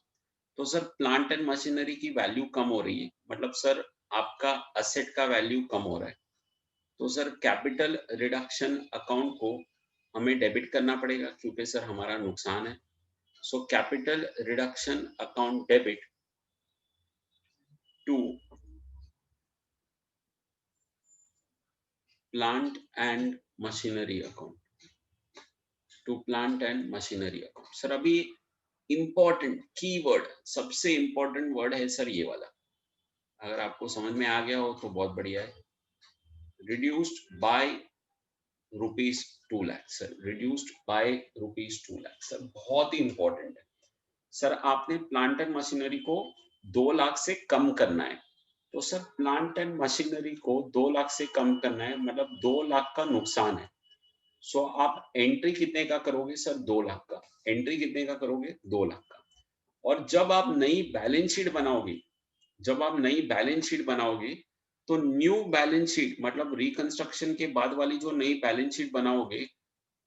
S1: तो सर प्लांट एंड मशीनरी की वैल्यू कम हो रही है, मतलब सर आपका असेट का वैल्यू कम हो रहा है, तो सर कैपिटल रिडक्शन अकाउंट को हमें डेबिट करना पड़ेगा क्योंकि सर हमारा नुकसान है। So capital reduction account debit to plant and machinery account, to plant and machinery account. Sir अभी इंपॉर्टेंट कीवर्ड, सबसे इंपॉर्टेंट वर्ड है सर ये वाला, अगर आपको समझ में आ गया हो तो बहुत बढ़िया है। Reduced by rupees 2 lakh, sir reduced by rupees 2 lakh sir बहुत ही इंपॉर्टेंट है। सर आपने प्लांट एंड मशीनरी को 2 लाख से कम करना है, तो सर प्लांट एंड मशीनरी को 2 लाख से कम करना है मतलब 2 लाख का नुकसान है। सो आप एंट्री कितने का करोगे सर, 2 लाख का, एंट्री कितने का करोगे, 2 लाख का। और जब आप नई बैलेंस शीट बनाओगे, जब आप नई बैलेंस शीट बनाओगे तो न्यू बैलेंस शीट मतलब रिकंस्ट्रक्शन के बाद वाली जो नई बैलेंस शीट बनाओगे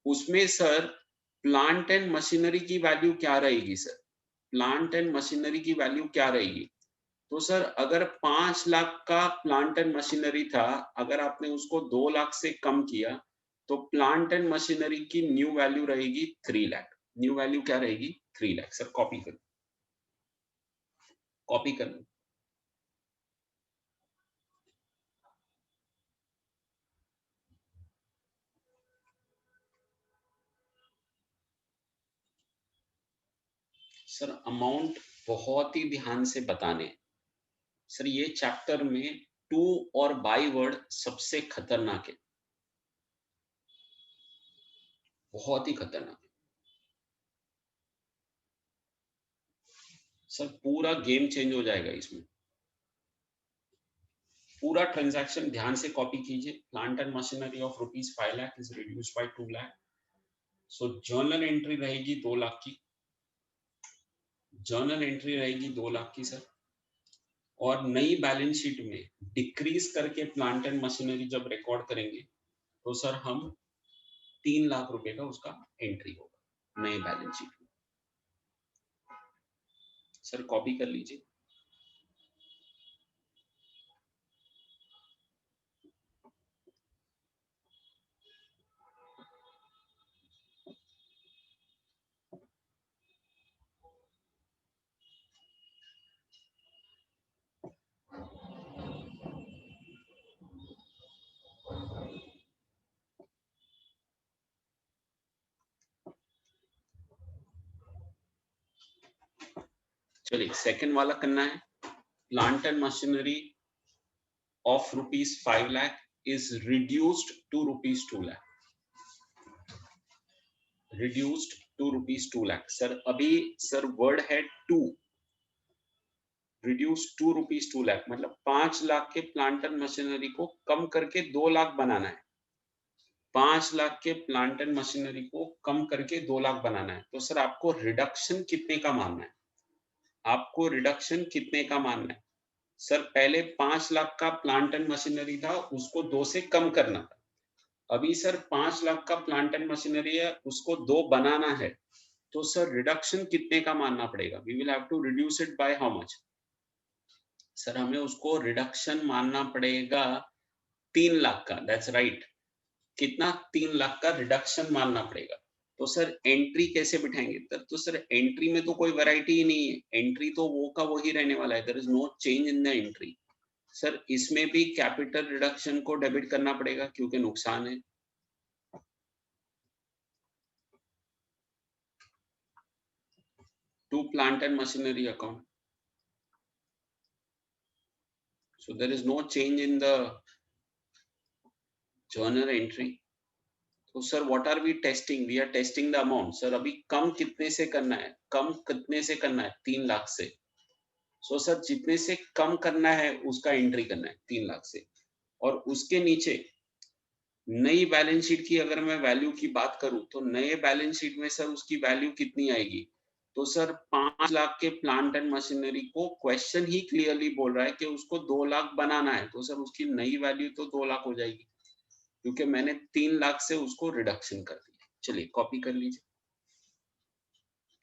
S1: उसमें सर प्लांट एंड मशीनरी की वैल्यू क्या रहेगी सर? प्लांट एंड मशीनरी की वैल्यू क्या रहेगी? तो सर अगर 5 लाख का प्लांट एंड मशीनरी था, अगर आपने उसको 2 लाख से कम किया तो प्लांट एंड मशीनरी की न्यू वैल्यू रहेगी 3 लाख। न्यू वैल्यू क्या रहेगी? 3 लाख। सर कॉपी कर, कॉपी कर लो। सर अमाउंट बहुत ही ध्यान से बताने हैं। सर ये चैप्टर में टू और बाई वर्ड सबसे खतरनाक है, बहुत ही खतरनाक है। सर पूरा गेम चेंज हो जाएगा इसमें। पूरा ट्रांजैक्शन ध्यान से कॉपी कीजिए। Plant and machinery of ₹5 lakh is reduced by 2 lakh. So journal entry रहेगी 2 लाख की, जर्नल एंट्री रहेगी 2 लाख की सर। और नई बैलेंस शीट में डिक्रीज करके प्लांट एंड मशीनरी जब रिकॉर्ड करेंगे तो सर हम 3 लाख रुपए का उसका एंट्री होगा नए बैलेंस शीट में। सर कॉपी कर लीजिए। चलिए सेकंड वाला करना है। Plant and machinery of ₹5 lakh is reduced to ₹2 lakh, reduced to ₹2 lakh। Sir अभी सर वर्ड है टू, रिड्यूस टू ₹2 lakh मतलब 5 लाख के प्लांट एंड मशीनरी को कम करके 2 लाख बनाना है। 5 लाख के प्लांट एंड मशीनरी को कम करके 2 लाख बनाना है। तो सर आपको रिडक्शन कितने का मानना है? आपको रिडक्शन कितने का मानना है? सर पहले 5 लाख का प्लांट एंड मशीनरी था, उसको 2 से कम करना था। अभी सर 5 लाख का प्लांट एंड मशीनरी है, उसको 2 बनाना है। तो सर रिडक्शन कितने का मानना पड़ेगा? We will have to reduce it by how much? Sir हमें उसको रिडक्शन मानना पड़ेगा 3 लाख का। That's right. कितना? 3 लाख का रिडक्शन मानना पड़ेगा। तो सर एंट्री कैसे बिठाएंगे? तब तो सर एंट्री में तो कोई वैरायटी ही नहीं है, एंट्री तो वो का वही रहने वाला है। There is no change in the entry. Sir इसमें भी कैपिटल रिडक्शन को डेबिट करना पड़ेगा क्योंकि नुकसान है। To plant and machinery account, so there is no change in the journal entry। तो sir what are we testing? We are testing the amount. Sir अभी कम कितने से करना है? कम कितने से करना है? 3 लाख से। सो सर जितने से कम करना है उसका एंट्री करना है 3 लाख से। और उसके नीचे नई बैलेंस शीट की अगर मैं वैल्यू की बात करूं तो नए बैलेंस शीट में सर उसकी वैल्यू कितनी आएगी? तो सर 5 लाख के प्लांट एंड मशीनरी को क्वेश्चन ही क्लियरली बोल रहा है कि उसको 2 लाख बनाना है। तो सर उसकी नई वैल्यू तो 2 लाख हो जाएगी क्योंकि मैंने 3 लाख से उसको रिडक्शन कर दिया। चलिए कॉपी कर लीजिए।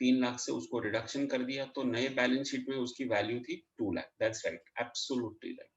S1: 3 लाख से उसको रिडक्शन कर दिया तो नए बैलेंस शीट में उसकी वैल्यू थी 2 lakh. That's right, absolutely right.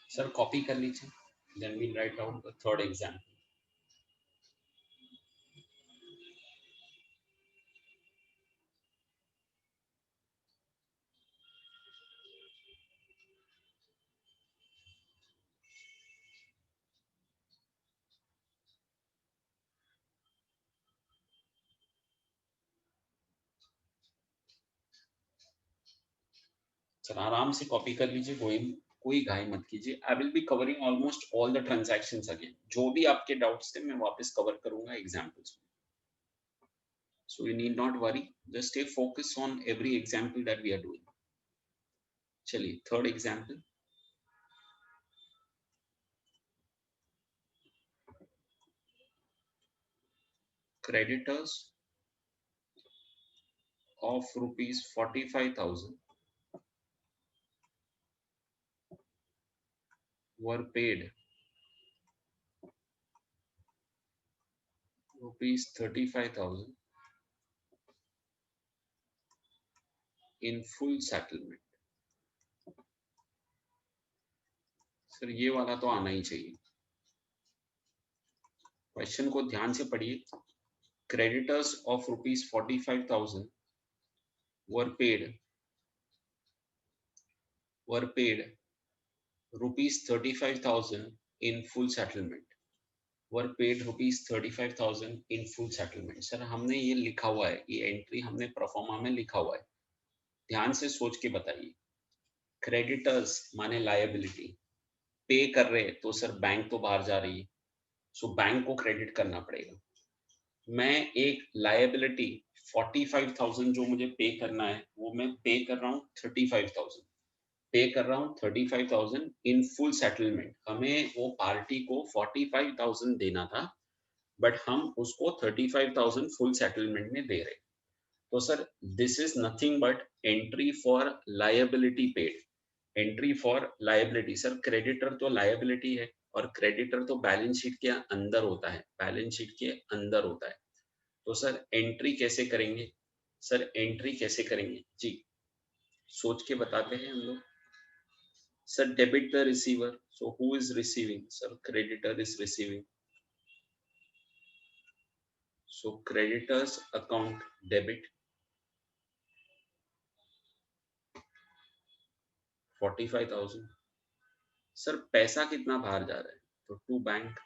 S1: Sir copy कर लीजिए, then we write out the third example. Sir आराम से कॉपी कर लीजिए, कोई कोई घाई मत कीजिए. I will be covering almost all the transactions again. जो भी आपके डाउट्स थे मैं वापस कवर करूंगा एग्जांपल्स में. So you need not worry. Just stay focused on every example that we are doing. चलिए third example. Creditors of rupees 45,000 were paid rupees 35,000 in full settlement. Sir ये वाला तो आना ही चाहिए. क्वेश्चन को ध्यान से पढ़िए. Creditors of rupees 45,000 were paid rupees 35,000 in full settlement. Were paid rupees 35,000 in full settlement. Sir हमने ये लिखा हुआ है, ये एंट्री हमने प्रोफॉर्मा में लिखा हुआ है. ध्यान से सोच के बताइए. क्रेडिटर्स माने लायबिलिटी. पे कर रहे तो सर बैंक तो बाहर जा रही है, सो बैंक को क्रेडिट करना पड़ेगा. मैं एक लायबिलिटी 45,000 जो मुझे पे करना है वो मैं पे कर रहा हूँ 35,000. पे कर रहा हूँ 35,000 इन फुल सेटलमेंट. हमें वो पार्टी को 45,000 देना था, बट हम उसको 35,000 फुल सेटलमेंट में दे रहे. तो sir this is nothing but entry for liability paid. Entry for liability. Sir creditor तो लायबिलिटी है और क्रेडिटर तो बैलेंस शीट के अंदर होता है, बैलेंस शीट के अंदर होता है. तो सर एंट्री कैसे करेंगे? सर एंट्री कैसे करेंगे जी, सोच के बताते हैं हम लोग. Sir debit the receiver. So who is receiving? Sir creditor is receiving. So creditors account debit 45,000. Sir पैसा कितना बाहर जा रहा है? तो टू बैंक.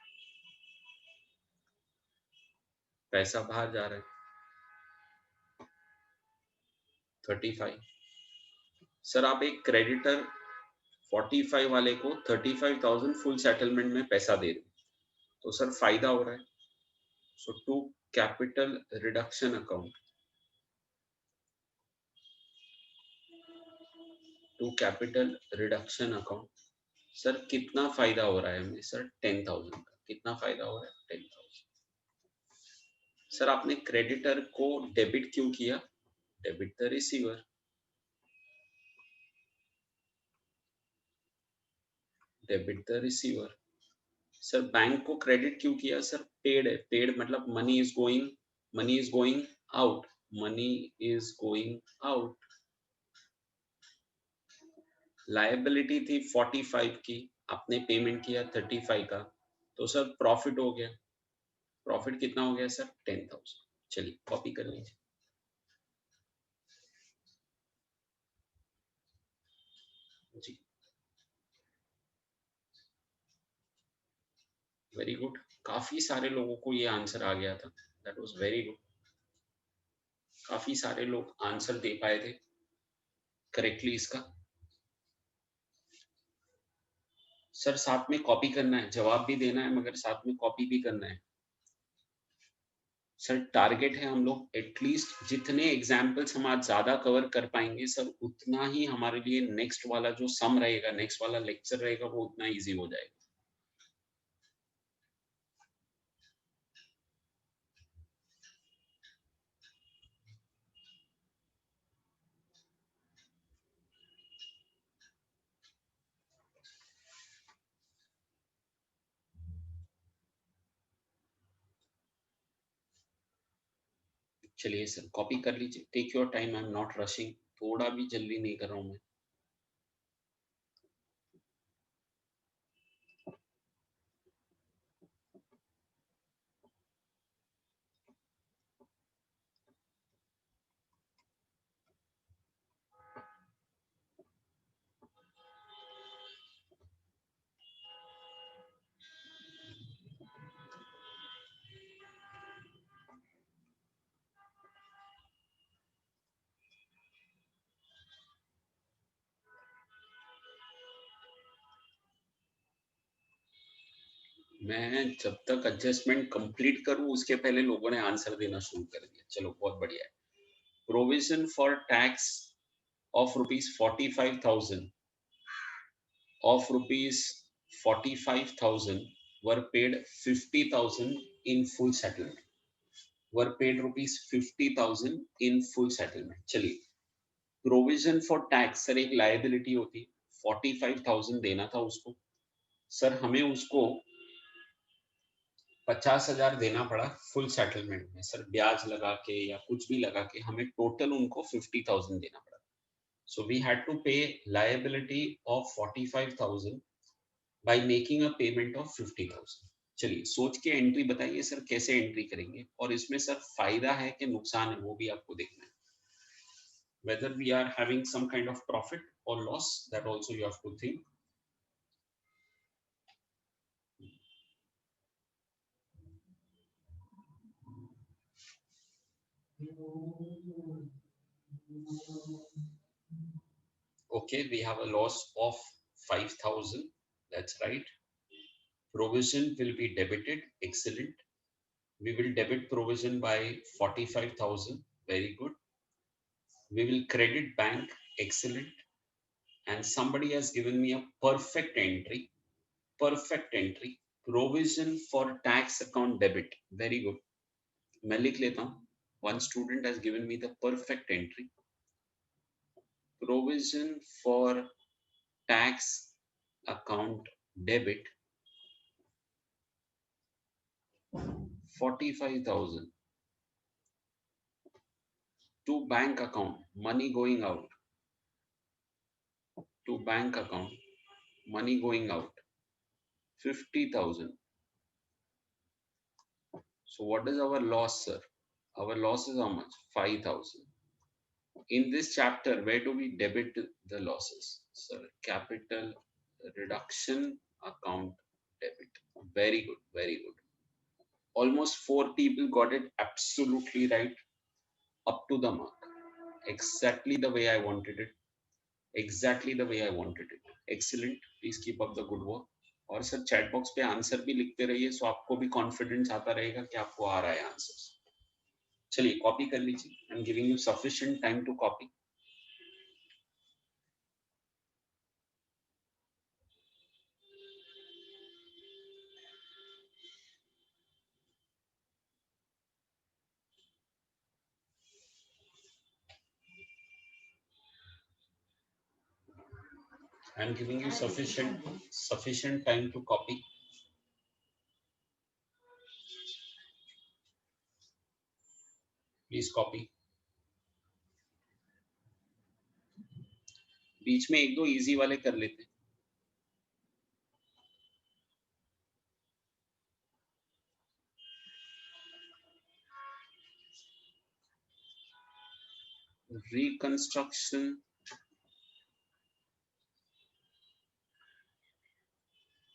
S1: पैसा बाहर जा रहा है 35. सर आप एक क्रेडिटर 45 वाले को 35,000 फुल सेटलमेंट में पैसा दे रहे, तो सर फायदा हो रहा है. So to capital reduction account. To capital reduction account. Sir कितना फायदा हो रहा है हमें? सर 10,000 का. कितना फायदा हो रहा है? 10,000. सर आपने क्रेडिटर को डेबिट क्यों किया? Debit the receiver. Debit the receiver. Sir bank को क्रेडिट क्यों किया? सर पेड है. पेड मतलब money is going, money is going out. Money is going out. Liability थी 45 की, आपने पेमेंट किया 35 का, तो सर प्रॉफिट हो गया. प्रॉफिट कितना हो गया सर? 10,000. चलिए कॉपी कर लीजिए जी. Very good. काफी सारे लोगों को ये आंसर आ गया था. That was very good. काफी सारे लोग आंसर दे पाए थे करेक्टली इसका. सर साथ में कॉपी करना है, जवाब भी देना है मगर साथ में कॉपी भी करना है. सर टारगेट है हम लोग एटलीस्ट जितने एग्जाम्पल्स हम आज ज्यादा कवर कर पाएंगे सर उतना ही हमारे लिए नेक्स्ट वाला जो सम रहेगा, नेक्स्ट वाला लेक्चर रहेगा वो उतना इजी हो जाएगा. चलिए सर कॉपी कर लीजिए. Take your time, I am not rushing. थोड़ा भी जल्दी नहीं कर रहा हूँ मैं. मैं जब तक एडजस्टमेंट कंप्लीट करूं उसके पहले लोगों ने आंसर देना शुरू कर दिया। चलो बहुत बढ़िया है। Provision for tax of ₹45,000 of ₹45,000 were paid 50,000 in full settlement. Were paid ₹50,000 in full settlement. चलिए, प्रोविजन फॉर टैक्स सर एक लायबिलिटी होती है, 45,000 देना था उसको। सर हमें उसको 50,000 देना पड़ा फुल सेटलमेंट में। सर ब्याज लगा के या कुछ भी लगा के हमें टोटल उनको 50,000 देना पड़ा। सो वी हैड टू पे liability of 45,000 by making a payment of 50,000। चलिए सोच के एंट्री बताइए सर, कैसे एंट्री करेंगे, और इसमें सर फायदा है कि नुकसान है वो भी आपको देखना है। Whether we are having some kind of profit or loss, that also you have to think. Okay, we have a loss of 5,000. That's right. Provision will be debited. Excellent. We will debit provision by 45,000. Very good. We will credit bank. Excellent. And somebody has given me a perfect entry. Perfect entry. Provision for tax account debit. Very good. मैं लिख लेता हूँ. One student has given me the perfect entry. Provision for tax account debit 45,000 to bank account, money going out, to bank account, money going out 50,000. So what is our loss, sir? Our loss is how much? 5,000. In this chapter, where do we debit the losses? Sir, capital reduction account debit. Very good, very good. Almost 4 people got it absolutely right, up to the mark. Exactly the way I wanted it. Exactly the way I wanted it. Excellent. Please keep up the good work. और sir chat box पे answer भी लिखते रहिए, सो आपको भी confidence आता रहेगा कि आपको आ रहा है आंसर। चलिए कॉपी कर लीजिए। I am giving you sufficient time to copy. I am giving you sufficient time to copy. Please copy. बीच में एक दो इजी वाले कर लेते हैं। Reconstruction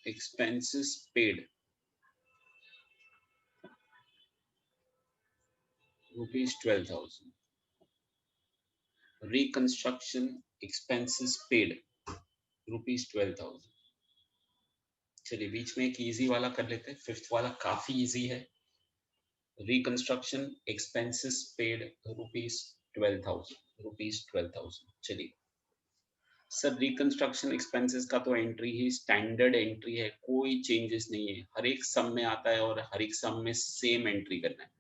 S1: expenses paid ₹12,000. Reconstruction expenses paid ₹12,000. चलिए बीच में एक इजी वाला कर लेते हैं। फिफ्थ वाला काफी इजी है। Reconstruction expenses paid ₹12,000। चलिए सर रिकंस्ट्रक्शन एक्सपेंसेस का तो एंट्री ही स्टैंडर्ड एंट्री है, कोई चेंजेस नहीं है। हर एक सम में आता है और हर एक सम में सेम एंट्री करना है।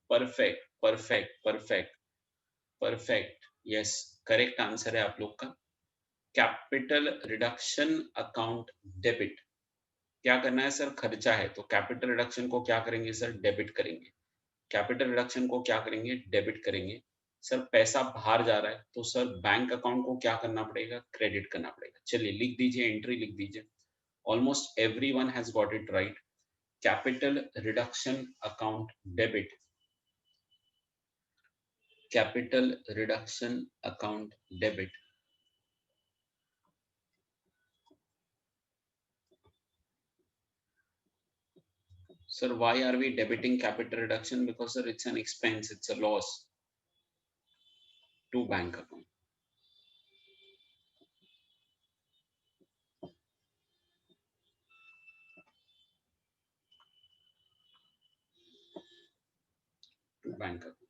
S1: Perfect perfect perfect perfect. Yes, correct answer है आप लोग का। Capital reduction account debit. क्या करना है सर? खर्चा है तो कैपिटल रिडक्शन को क्या करेंगे सर? डेबिट करेंगे। कैपिटल रिडक्शन को क्या करेंगे? डेबिट करेंगे। सर पैसा बाहर जा रहा है तो सर बैंक अकाउंट को क्या करना पड़ेगा? क्रेडिट करना पड़ेगा। चलिए लिख दीजिए, एंट्री लिख दीजिए। Almost everyone has got it right. Capital reduction account debit. Capital reduction account debit. Sir, why are we debiting capital reduction? Because sir, it's an expense, it's a loss to bank account. Bank account.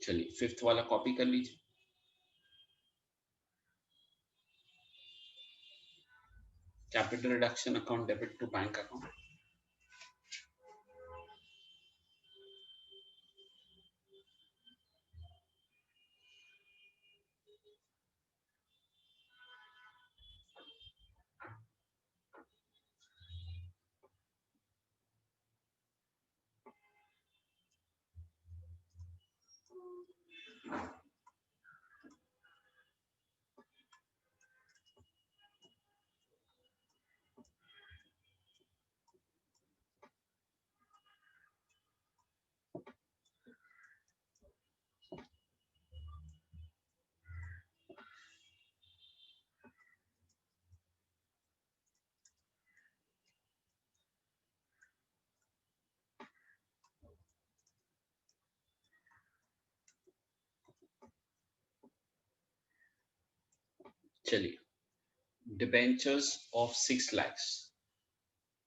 S1: चलिए fifth वाला copy कर लीजिए। Capital reduction account debit to bank account. चलिए, debentures of 6 lakhs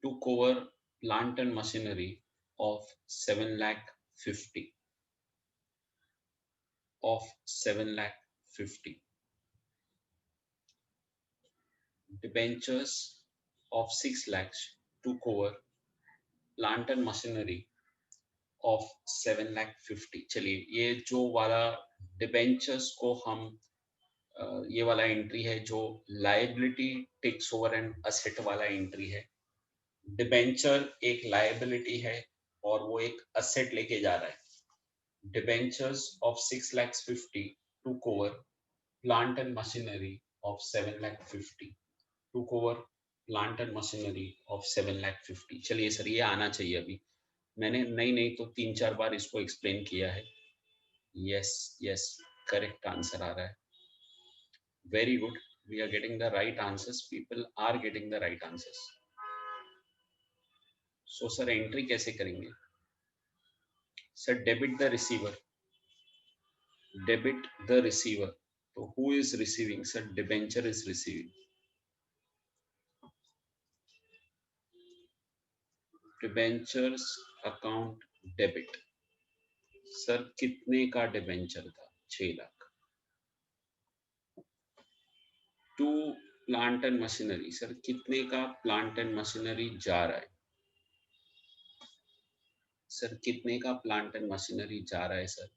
S1: to cover plant and machinery of 7 lakh 50 of 7 lakh 50. Debentures of 6 lakhs to cover plant and machinery of 7 lakh 50. चलिए, ये जो वाला debentures को हम ये वाला एंट्री है जो liability takes over and asset वाला एंट्री है। डिबेंचर एक लायबिलिटी है और वो एक असेट लेके जा रहा है। Debentures of 6 lakhs 50 to cover plant and machinery of 7 lakh 50 to cover plant and machinery of 7 lakh 50। चलिए सर, ये आना चाहिए। अभी मैंने नहीं तो 3-4 बार इसको एक्सप्लेन किया है। यस यस, करेक्ट आंसर आ रहा है। Very good, we are getting the right answers, people are getting the right answers. So sir entry कैसे करेंगे? Sir debit the receiver, debit the receiver. तो who is receiving? Sir debenture is receiving. Debentures account debit. Sir कितने का debenture था? 6 lakh. To plant and machinery. Sir कितने का plant and machinery जा रहा है? सर कितने का प्लांट एंड मशीनरी जा रहा है? सर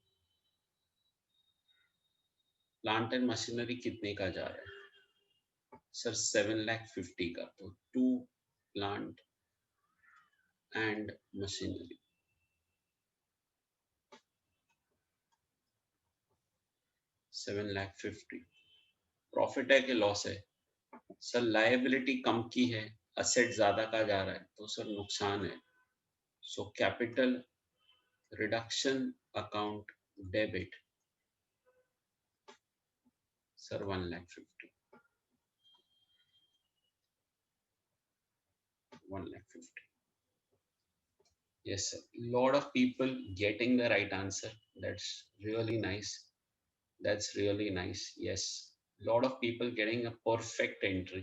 S1: प्लांट एंड मशीनरी कितने का जा रहा है? सर 7 lakh 50 का। तो to plant and machinery, 7 lakh 50। Profit है कि लॉस है? सर लायबिलिटी कम की है, असेट ज्यादा का जा रहा है, तो सर नुकसान है। So capital reduction account debit, sir 1 lakh 50, 1 lakh 50। Yes sir, lot of people getting the right answer. That's really nice. That's really nice. Yes, lot of people getting a perfect entry.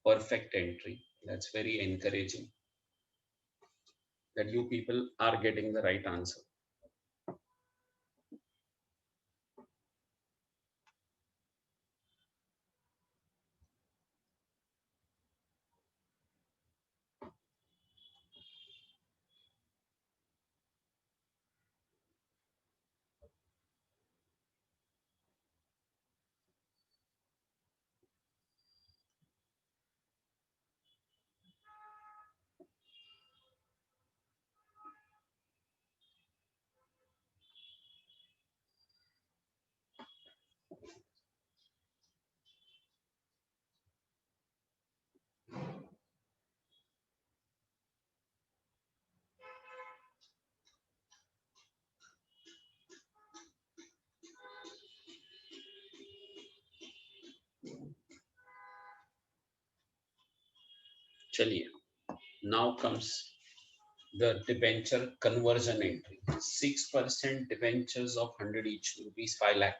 S1: Perfect entry. That's very encouraging that you people are getting the right answer. चलिए, now comes the debenture conversion entry. 6% debentures of 100 each, rupees 5 lakh,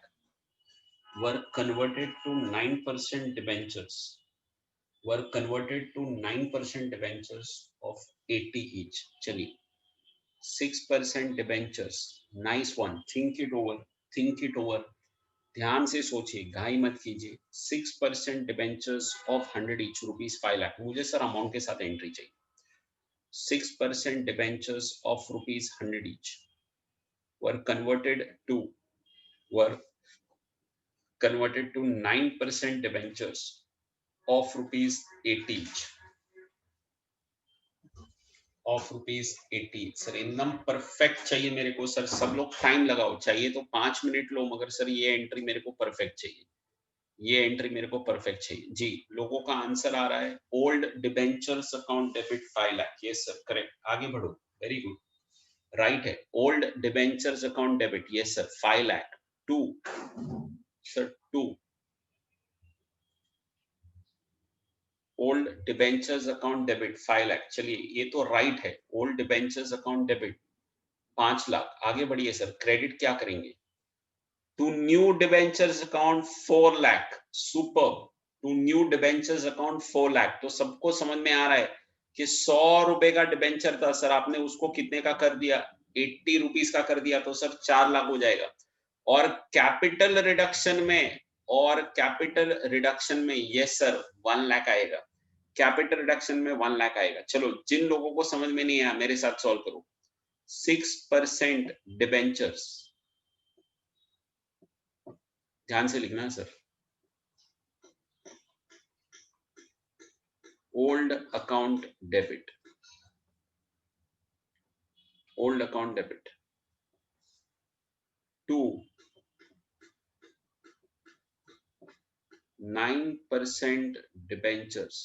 S1: were converted to 9% debentures, were converted to 9% debentures of 80 each. Chaliye, 6% debentures, nice one. Think it over, think it over. ध्यान से सोचिए, घाई मत कीजिए. 6% debentures of 100 each, rupees 5 lakh. मुझे sir amount के साथ entry चाहिए. 6% debentures of rupees 100 each were converted to 9% debentures of rupees 80 each. Of rupees 80. Sir एकदम परफेक्ट चाहिए मेरे को सर. सब लोग टाइम लगाओ, चाहिए तो 5 मिनट लो, मगर सर ये एंट्री मेरे को परफेक्ट चाहिए. ये एंट्री मेरे को परफेक्ट चाहिए जी. लोगों का आंसर आ रहा है old debentures account debit 5 lakh. Yes sir, correct. आगे बढ़ो, वेरी गुड, राइट है. Old debentures account debit, yes sir, 5 lakh. 2 sir, 2 old debentures account debit 5 lakh. चलिए ये तो राइट है. Old debentures account debit 5 lakh. आगे बढ़िए सर, क्रेडिट क्या करेंगे? To new debentures account 4 lakh. Super. To new debentures account 4 lakh. तो सबको समझ में आ रहा है कि 100 रुपए का डिबेंचर था सर, आपने उसको कितने का कर दिया? 80 रुपीस का कर दिया, तो सर 4 लाख हो जाएगा. और कैपिटल रिडक्शन में, यस सर 1 लाख आएगा. कैपिटल रिडक्शन में 1 लाख आएगा. चलो, जिन लोगों को समझ में नहीं आया मेरे साथ सॉल्व करो. 6% डिबेंचर्स, ध्यान से लिखना है sir. Old account debit, old account debit to 9% debentures,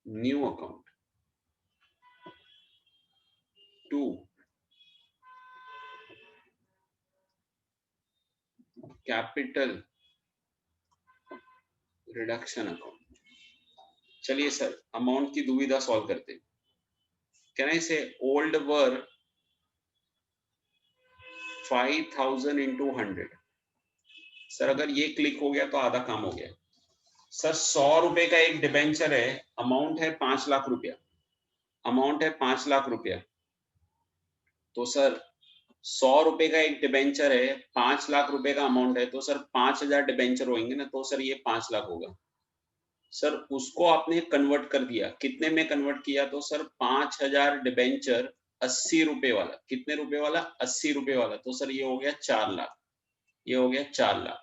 S1: new account to capital reduction account. चलिए सर, अमाउंट की दुविधा सॉल्व करते हैं. कैन आई से ओल्ड वर 5000 इंटू 100. सर अगर ये क्लिक हो गया तो आधा काम हो गया. सर 100 रुपए का एक डिबेंचर है, अमाउंट है 5 लाख रुपया, अमाउंट है 5 लाख रुपया. तो सर 100 रुपए का एक डिबेंचर है, 5 लाख रुपए का अमाउंट है, तो सर 5000 डिबेंचर होंगे ना, तो सर ये 5 लाख होगा. सर उसको आपने कन्वर्ट कर दिया, कितने में कन्वर्ट किया? तो सर 5000 डिबेंचर 80 रुपए वाला. कितने रुपए वाला? 80 रुपए वाला. तो सर ये हो गया 4 लाख. ये हो गया 4 लाख.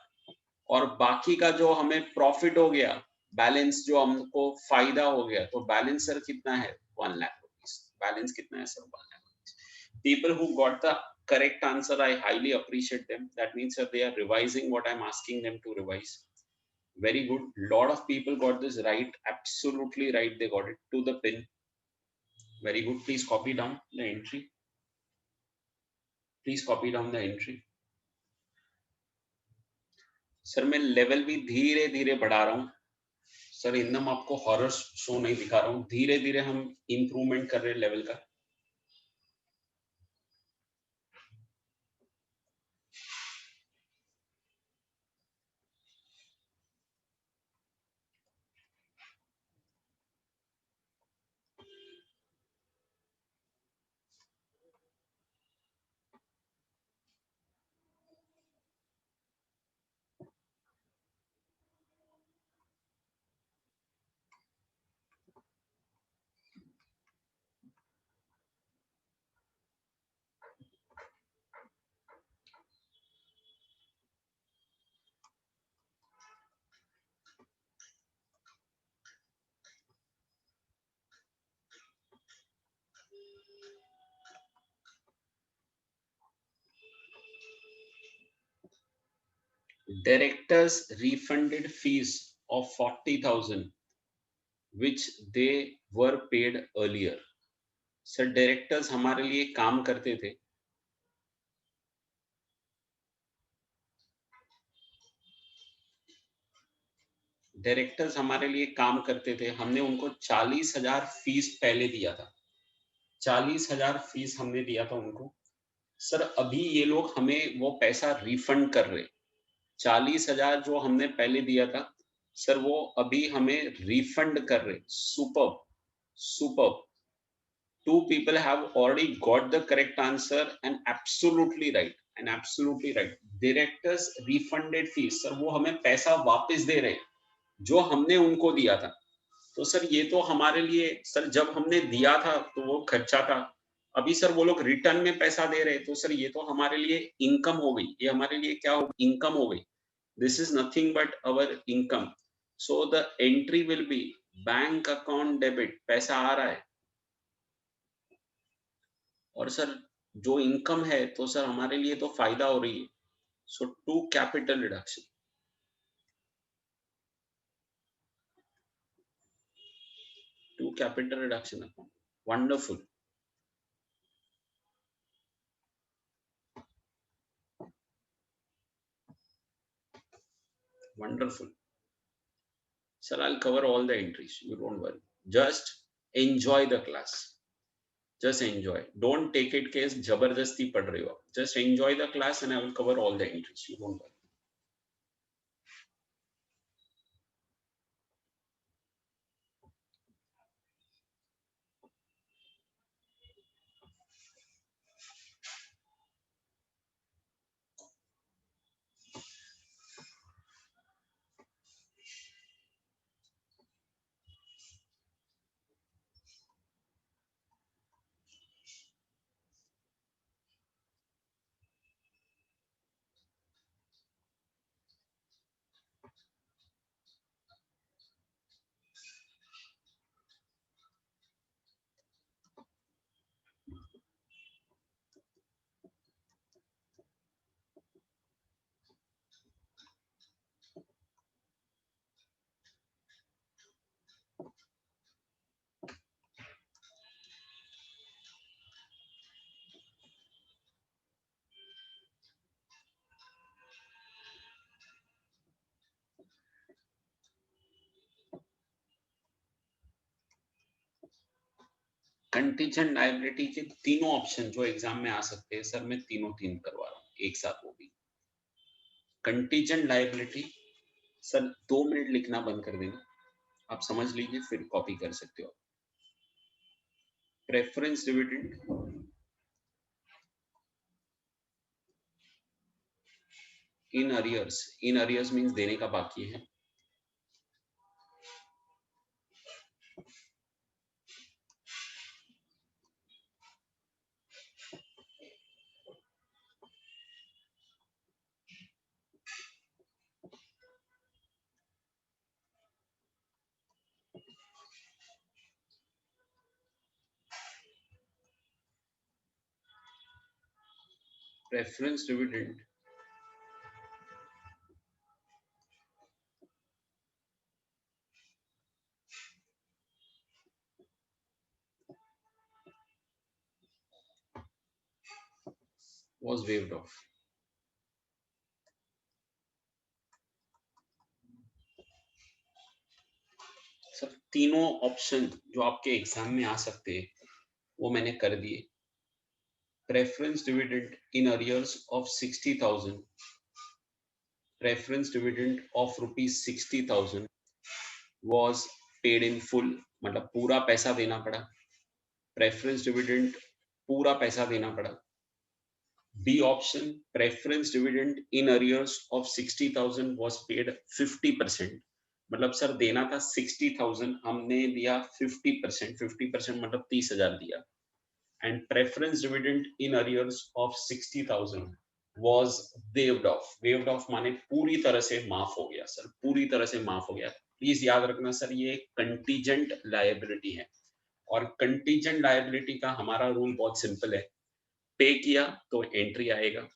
S1: और बाकी का जो हमें प्रॉफिट हो गया, बैलेंस जो हमको फायदा हो गया, तो बैलेंस सर कितना है? 1 लाख रुपीस. बैलेंस कितना है sir? 1 lakh. People who got the correct answer, I highly appreciate them. That means that they are revising what I'm asking them to revise. Very good. Lot of people got this right, absolutely right. They got it to the pin. Very good. Please copy down the entry. Please copy down the entry. Sir मैं level भी धीरे धीरे बढ़ा रहा हूँ sir. एकदम आपको horror show नहीं दिखा रहा हूँ, धीरे धीरे हम इंप्रूवमेंट कर रहे हैं लेवल का. Directors refunded fees of 40,000 which they were paid earlier. Sir directors हमारे लिए काम करते थे, डायरेक्टर्स हमारे लिए काम करते थे, हमने उनको 40,000 फीस पहले दिया था, 40,000 फीस हमने दिया था उनको। सर अभी ये लोग हमें वो पैसा रिफंड कर रहे, 40,000 जो हमने पहले दिया था, सर वो अभी हमें रिफंड कर रहे। Superb, superb. Two people have already got the correct answer and absolutely right, and absolutely right. Directors refunded fees, sir वो हमें पैसा वापस दे रहे जो हमने उनको दिया था। तो सर ये तो हमारे लिए, सर जब हमने दिया था तो वो खर्चा था, अभी सर वो लोग रिटर्न में पैसा दे रहे, तो सर ये तो हमारे लिए इनकम हो गई, ये हमारे लिए क्या हो, इनकम हो गई। This is nothing but our income. So the entry will B bank account debit, पैसा आ रहा है। और सर जो इनकम है तो सर हमारे लिए तो फायदा हो रही है। So to capital reduction, to capital reduction account, wonderful. Wonderful. Sir, I'll cover all the entries. You don't worry. Just enjoy the class. Just enjoy. Don't take it case जबरदस्ती पढ़ रहे हो आप. Just enjoy the class and I will cover all the entries. You don't worry. Contingent liability के तीनों option जो exam में आ सकते हैं सर, मैं तीनों तीन करवा रहा हूँ एक साथ। वो भी कंटीजेंट लायबिलिटी, सर 2 मिनट लिखना बंद कर देना, आप समझ लीजिए फिर कॉपी कर सकते हो। Preference dividend in arrears, in arrears means देने का बाकी है। Preference dividend was waived off. Sir तीनों ऑप्शन जो आपके एग्जाम में आ सकते हैं वो मैंने कर दिए। Preference dividend in arrears of 60,000, preference dividend of ₹60,000 was paid in full, मतलब पूरा पैसा देना पड़ा। प्रेफरेंस डिविडेंड पूरा पैसा देना पड़ा। B option, preference dividend in arrears of 60,000 was paid 50%, मतलब सर देना था 60,000, हमने दिया 50%, 50% मतलब 30,000 दिया। And preference dividend in arrears of 60,000 was waived off, waived off माने पूरी तरह से माफ हो गया सर, पूरी तरह से माफ हो गया। प्लीज याद रखना सर ये कंटीजेंट लायबिलिटी है, और कंटीजेंट लायबिलिटी का हमारा रूल बहुत सिंपल है, पे किया तो एंट्री आएगा,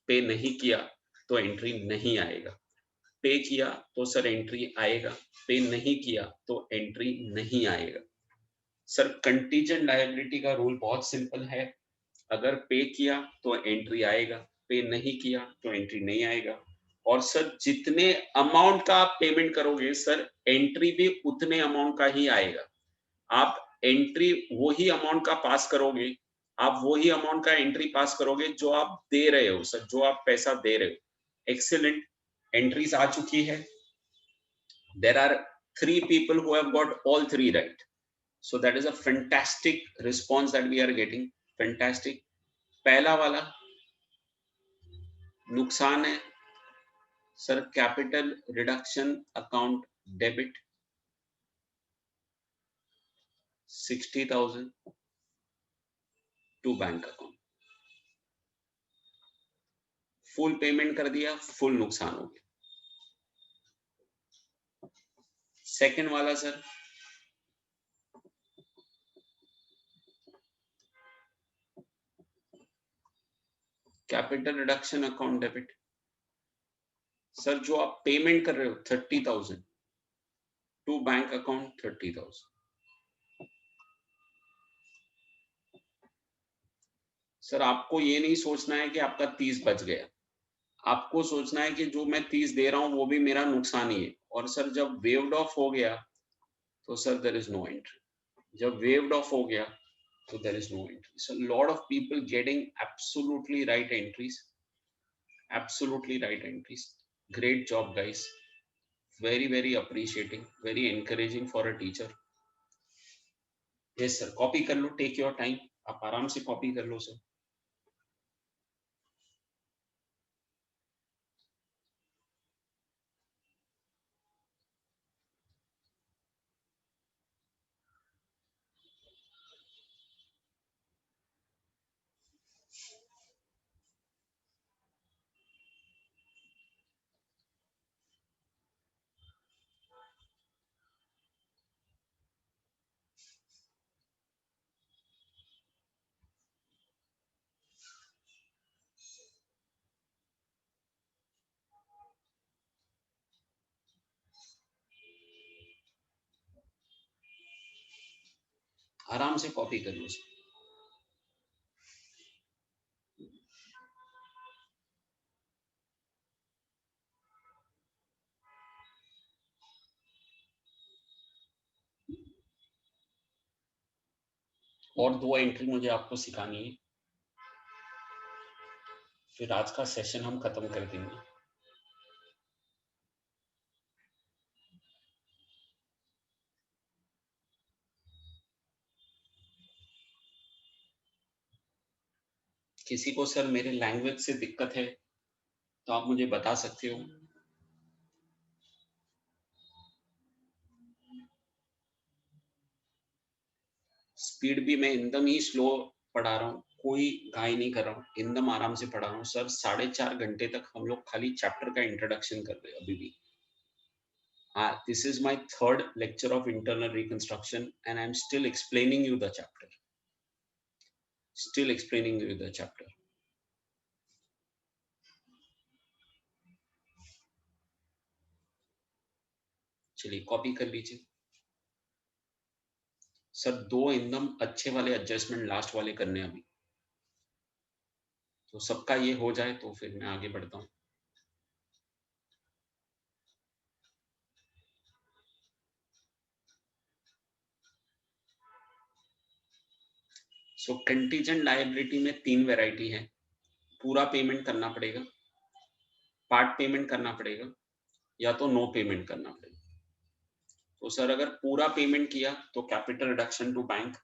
S1: पे नहीं किया तो एंट्री नहीं आएगा। पे किया तो सर एंट्री आएगा, पे नहीं किया तो एंट्री नहीं आएगा। सर कंटीजेंट लायबिलिटी का रूल बहुत सिंपल है, अगर पे किया तो एंट्री आएगा, पे नहीं किया तो एंट्री नहीं आएगा। और सर जितने अमाउंट का आप पेमेंट करोगे सर एंट्री भी उतने अमाउंट का ही आएगा। आप एंट्री वही अमाउंट का पास करोगे, आप वही अमाउंट का एंट्री पास करोगे जो आप दे रहे हो सर, जो आप पैसा दे रहे हो। एक्सीलेंट, एंट्रीज आ चुकी है। There are 3 people who have got all 3 right. So that is a fantastic response that we are getting. Fantastic. पहला वाला नुकसान है sir, capital reduction account debit 60,000 to bank account. Full payment कर दिया, full नुकसान हो गया। सेकंड वाला sir, capital reduction account debit sir, जो आप पेमेंट कर रहे हो 30,000 टू बैंक अकाउंट 30,000। सर आपको ये नहीं सोचना है कि आपका 30 बच गया, आपको सोचना है कि जो मैं 30 दे रहा हूं वो भी मेरा नुकसान ही है। और सर जब वेव्ड ऑफ हो गया तो sir there is no entry. जब वेव्ड ऑफ हो गया तो there is no entry. So lot of people getting absolutely right entries, absolutely right entries. Great job guys, very very appreciating, very encouraging for a teacher. Yes sir, copy कर लो, take your time, आप आराम से copy कर लो sir. आराम से copy कर लो sir. और 2 एंट्री मुझे आपको सिखानी है, फिर आज का सेशन हम खत्म कर देंगे। किसी को सर मेरे लैंग्वेज से दिक्कत है तो आप मुझे बता सकते हो। स्पीड भी मैं एकदम ही स्लो पढ़ा रहा हूँ, कोई घाई नहीं कर रहा हूँ, एकदम आराम से पढ़ा रहा हूँ सर। 4.5 घंटे तक हम लोग खाली चैप्टर का इंट्रोडक्शन कर रहे हैं अभी भी। हाँ, this is my third lecture of internal reconstruction and I am still explaining you the chapter, still explaining you the chapter. चलिए कॉपी कर लीजिए सर। 2 एकदम अच्छे वाले एडजस्टमेंट लास्ट वाले करने हैं अभी, तो सबका ये हो जाए तो फिर मैं आगे बढ़ता हूँ। सो कंटीजेंट लायबिलिटी में 3 वैरायटी है। पूरा पेमेंट करना पड़ेगा, पार्ट पेमेंट करना पड़ेगा, या तो नो पेमेंट करना पड़ेगा। तो सर अगर पूरा पेमेंट किया तो capital reduction to bank,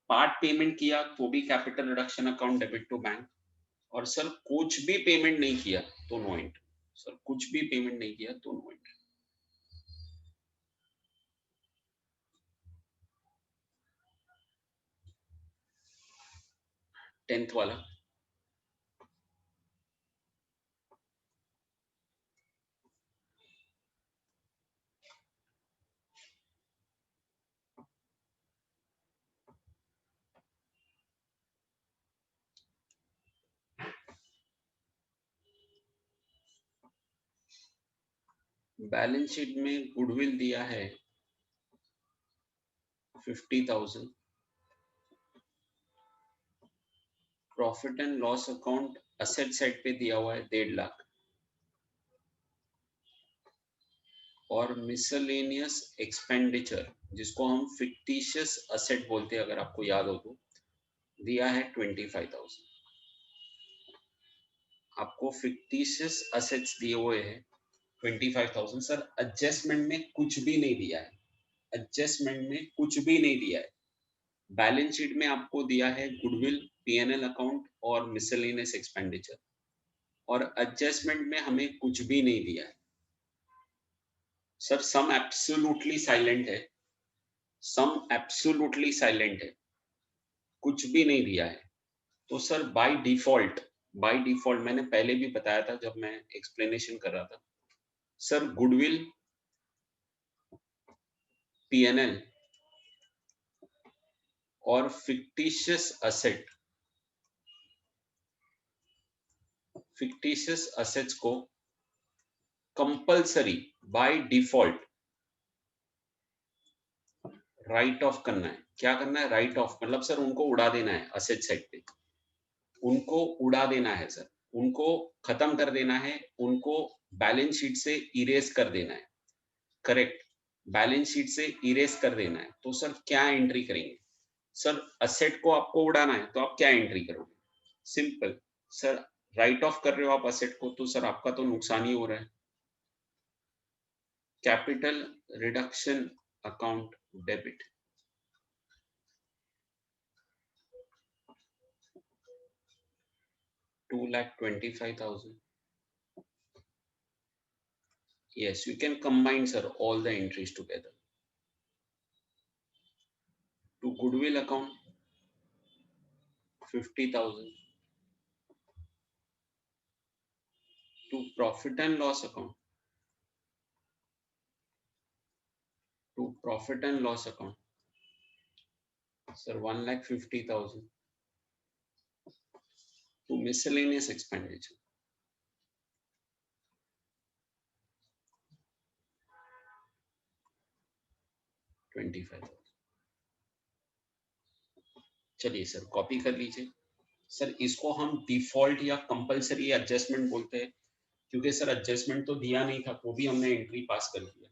S1: part payment किया तो भी capital reduction account debit to bank, और सर कुछ भी पेमेंट नहीं किया तो नो एंट्री। सर कुछ भी पेमेंट नहीं किया तो नो एंट्री। 10th वाला, बैलेंस शीट में गुडविल दिया है 50,000, profit and loss account asset side पे दिया हुआ है 1.5 लाख। और मिसलेनियस एक्सपेंडिचर, जिसको हम फिक्टिशियस असेट बोलते हैं, अगर आपको याद हो तो, दिया है 25,000। आपको फिक्टिशियस असेट्स दिए हुए हैं 25,000। सर एडजस्टमेंट में कुछ भी नहीं दिया है, एडजस्टमेंट में कुछ भी नहीं दिया है। बैलेंस शीट में आपको दिया है गुडविल, पीएनएल अकाउंट और मिसलेनियस एक्सपेंडिचर, और एडजस्टमेंट में हमें कुछ भी नहीं दिया है। सर सम एब्सोल्युटली साइलेंट है, सम एब्सोल्युटली साइलेंट है, कुछ भी नहीं दिया है। तो सर बाय डिफॉल्ट मैंने पहले भी बताया था जब मैं एक्सप्लेनेशन कर रहा था, सर गुडविल, पीएनएल और फिक्टिशियस असेट्स को compulsory by default right of करना है। क्या करना है? राइट ऑफ, मतलब सर उनको उड़ा देना है असेट साइड पे, उनको उड़ा देना है सर, उनको खत्म कर देना है, उनको बैलेंस शीट से इरेज कर देना है। करेक्ट, बैलेंस शीट से इरेज कर देना है। तो सर क्या एंट्री करेंगे? सर असेट को आपको उड़ाना है तो आप क्या एंट्री करोगे? सिंपल सर, राइट ऑफ कर रहे हो आप असेट को, तो सर आपका तो नुकसान ही हो रहा है। Capital reduction account debit, 2,25,000। Yes, you can combine, sir, all the entries together. To goodwill account, 50,000. To profit and loss account, sir, 1,50,000. To miscellaneous expenditure, 25,000. चलिए सर कॉपी कर लीजिए। सर इसको हम डिफॉल्ट या कंपलसरी एडजस्टमेंट बोलते हैं, क्योंकि sir adjustment तो दिया नहीं था, वो भी हमने एंट्री पास कर दिया।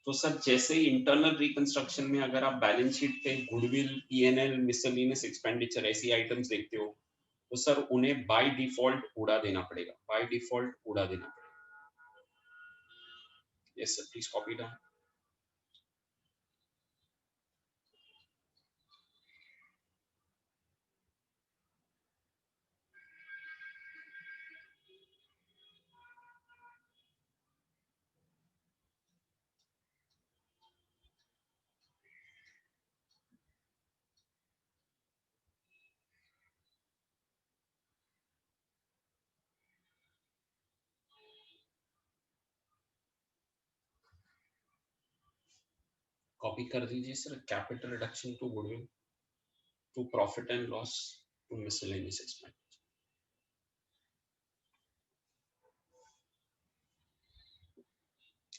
S1: तो सर जैसे ही इंटरनल रिकंस्ट्रक्शन में अगर आप बैलेंस शीट पे गुडविल, पीएनएल, मिसलेनियस एक्सपेंडिचर ऐसी आइटम्स देखते हो, तो सर उन्हें बाय डिफॉल्ट उड़ा देना पड़ेगा, बाय डिफॉल्ट उड़ा देना पड़ेगा। Yes sir, please copy down. Copy कर दीजिए sir, capital reduction to goodwill, to profit and loss, to miscellaneous expenditure.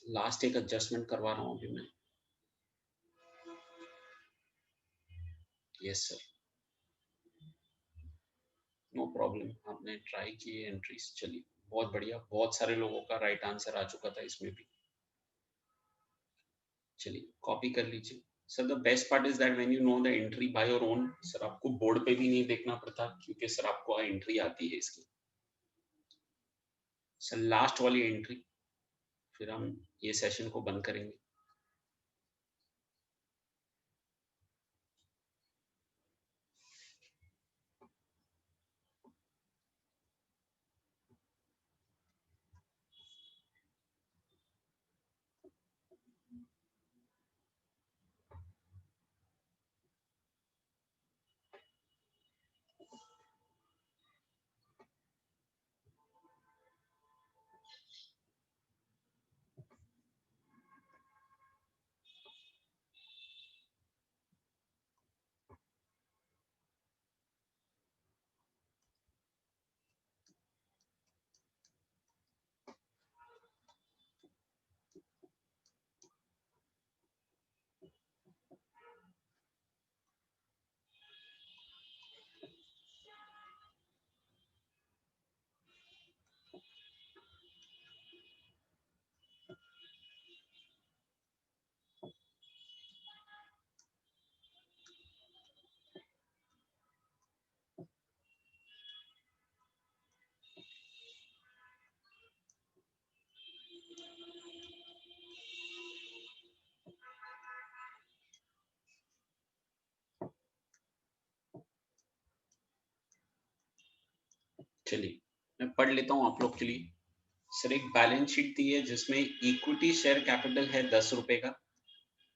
S1: Last एक एडजस्टमेंट करवा रहा हूँ अभी मैं। यस सर, नो प्रॉब्लम, आपने ट्राई किए एंट्रीज, चलिए बहुत बढ़िया, बहुत सारे लोगों का राइट आंसर आ चुका था इसमें भी। चलिए कॉपी कर लीजिए। Sir the best part is that when you know the entry by your own, sir आपको बोर्ड पे भी नहीं देखना पड़ता, क्योंकि सर आपको एंट्री आती है इसकी। सर लास्ट वाली एंट्री, फिर हम ये सेशन को बंद करेंगे। चलिए मैं पढ़ लेता हूं आप लोग के लिए। सर एक बैलेंस शीट दी है जिसमें इक्विटी शेयर कैपिटल है 10 रुपए का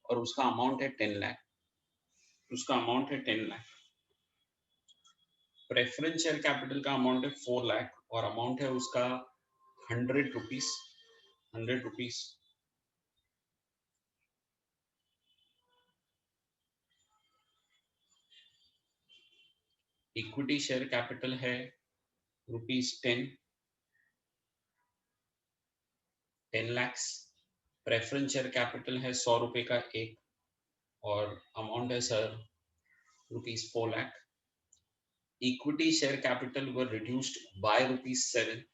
S1: और उसका अमाउंट है 10 लाख। उसका अमाउंट है 10 लाख। प्रेफरेंस शेयर कैपिटल का अमाउंट है 4 लाख और अमाउंट है उसका 100 rupees. 100 rupees. Equity share capital है ₹10। 10 lakhs। प्रेफरेंस शेयर कैपिटल है 100 रुपए का एक और अमाउंट है sir ₹4 lakh. Equity share capital were reduced by ₹7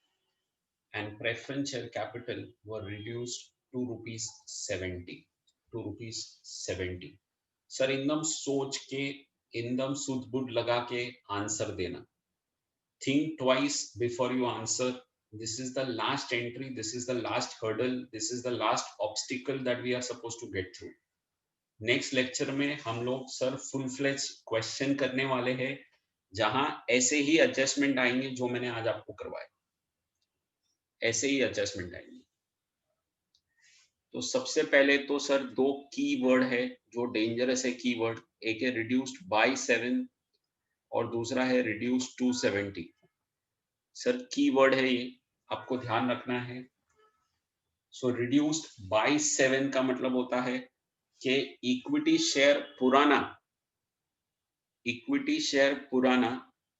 S1: and preference share capital were reduced to ₹70। 2 ₹70। Sir एकदम सोच के एकदम सुध बुध लगा के आंसर देना। Think twice before you answer. This is the last entry, this is the last hurdle, this is the last obstacle that we are supposed to get through. Next lecture में हम लोग सर फुल फ्लेज क्वेश्चन करने वाले हैं जहां ऐसे ही adjustment आएंगे जो मैंने आज आपको करवाए, ऐसे ही एडजस्टमेंट आएंगे। तो सबसे पहले तो सर दो कीवर्ड है जो डेंजरस है कीवर्ड। एक है रिड्यूस्ड बाय 7 और दूसरा है रिड्यूस्ड टू 70। सर कीवर्ड है ये, आपको ध्यान रखना है। सो रिड्यूस्ड बाय 7 का मतलब होता है कि इक्विटी शेयर पुराना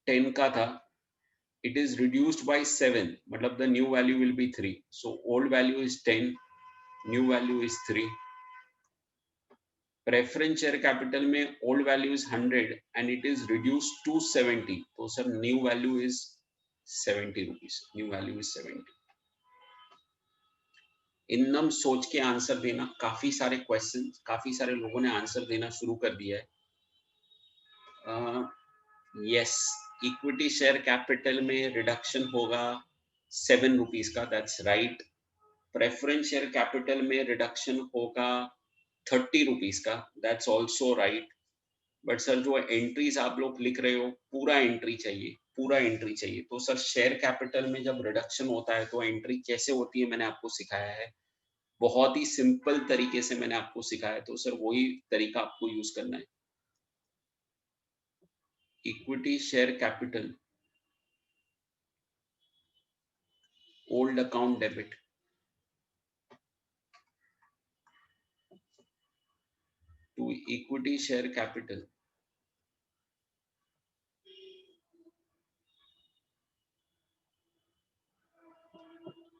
S1: 10 का था, it is reduced by 7 मतलब the new value will be 3, so old value is 10, new value is 3। Preference share capital में old value is 100 and it is reduced to 70, तो sir new value is 70 rupees. New value is 70। एकदम सोच के answer देना। काफी सारे question, काफी सारे लोगों ने आंसर देना शुरू कर दिया है। यस, इक्विटी शेयर कैपिटल में रिडक्शन होगा 7 रुपीज का, that's right. Preference share capital में रिडक्शन होगा 30 रुपीज का, that's also right. But sir जो एंट्रीज आप लोग लिख रहे हो पूरा एंट्री चाहिए, पूरा एंट्री चाहिए। तो सर शेयर कैपिटल में जब रिडक्शन होता है तो एंट्री कैसे होती है मैंने आपको सिखाया है, बहुत ही सिंपल तरीके से मैंने आपको सिखाया है। तो सर वही तरीका आपको यूज करना है। Equity share capital old account debit to equity share capital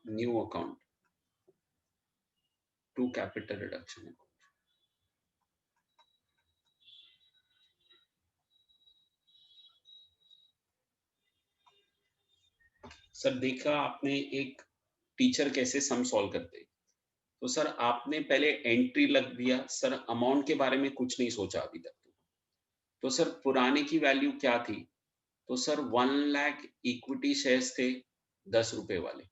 S1: new account to capital reduction. Sir देखा आपने एक टीचर कैसे सम सॉल्व करते हैं। तो सर आपने पहले एंट्री लग दिया, सर अमाउंट के बारे में कुछ नहीं सोचा अभी तक। तो सर पुराने की वैल्यू क्या थी, तो सर 1 लाख इक्विटी शेयर्स थे 10 रुपए वाले।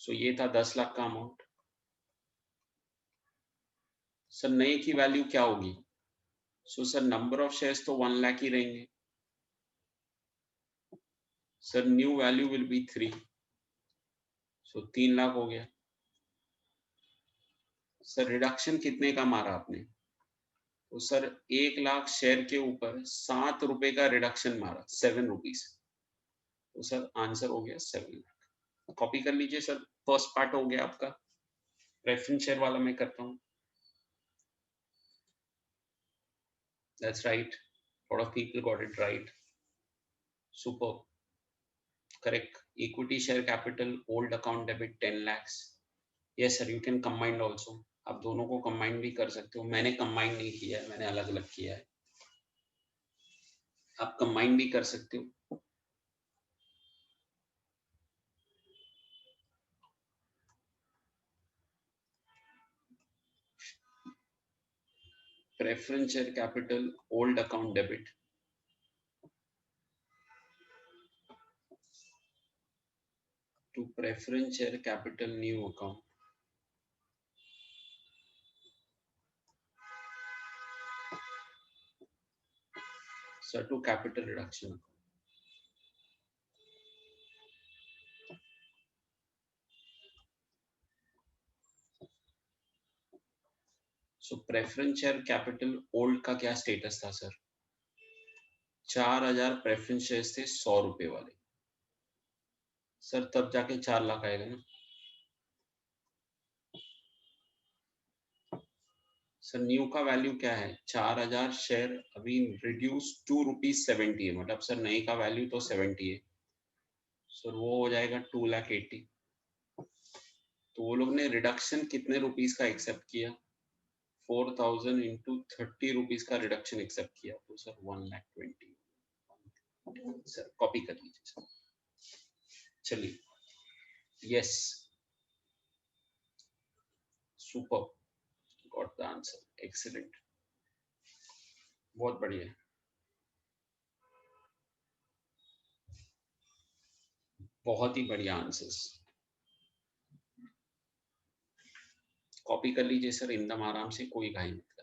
S1: सो ये था 10 लाख का अमाउंट। सर नए की वैल्यू क्या होगी, so sir number of shares तो 1 लाख ही रहेंगे। Sir new value will be 3, सो 3 लाख हो गया। सर रिडक्शन कितने का मारा आपने, तो सर 1 लाख शेयर के ऊपर 7 रुपए का रिडक्शन मारा, 7 रुपीज। तो सर आंसर हो गया 7 लाख। कॉपी कर लीजिए सर, फर्स्ट पार्ट हो गया आपका। प्रेफरेंस शेयर वाला मैं करता हूँ। That's right. A lot of people got it right. Super. Correct. Equity share capital, old account debit 10 lakhs. Yes sir, you can combine also. आप दोनों को कंबाइन भी कर सकते हो। मैंने कंबाइन नहीं किया है, मैंने अलग अलग किया है। आप कंबाइन भी कर सकते हो। Preference share capital old account debit to preference share capital new account, sir to capital reduction. So preference share capital old का क्या स्टेटस था सर? 4000 प्रेफरेंस शेयर्स थे 100 रुपए वाले सर, तब जाके 4 लाख आएगा ना सर. न्यू का वैल्यू क्या है? 4000 शेयर अभी रिड्यूस ₹2.70 है, मतलब सर नए का वैल्यू तो 70 है सर, वो हो जाएगा 2,80,000. तो वो लोग ने रिडक्शन कितने रुपीस का एक्सेप्ट किया? 4,000 इंटू 30 रुपीज का रिडक्शन एक्सेप्ट किया, तो सर 1,20,000. सर कॉपी कर लीजिए सर. चलिए, yes, super, got the answer, excellent, बहुत बढ़िया, बहुत ही बढ़िया आंसर्स. कॉपी कर लीजिए सर एकदम आराम से, कोई घाई नहीं.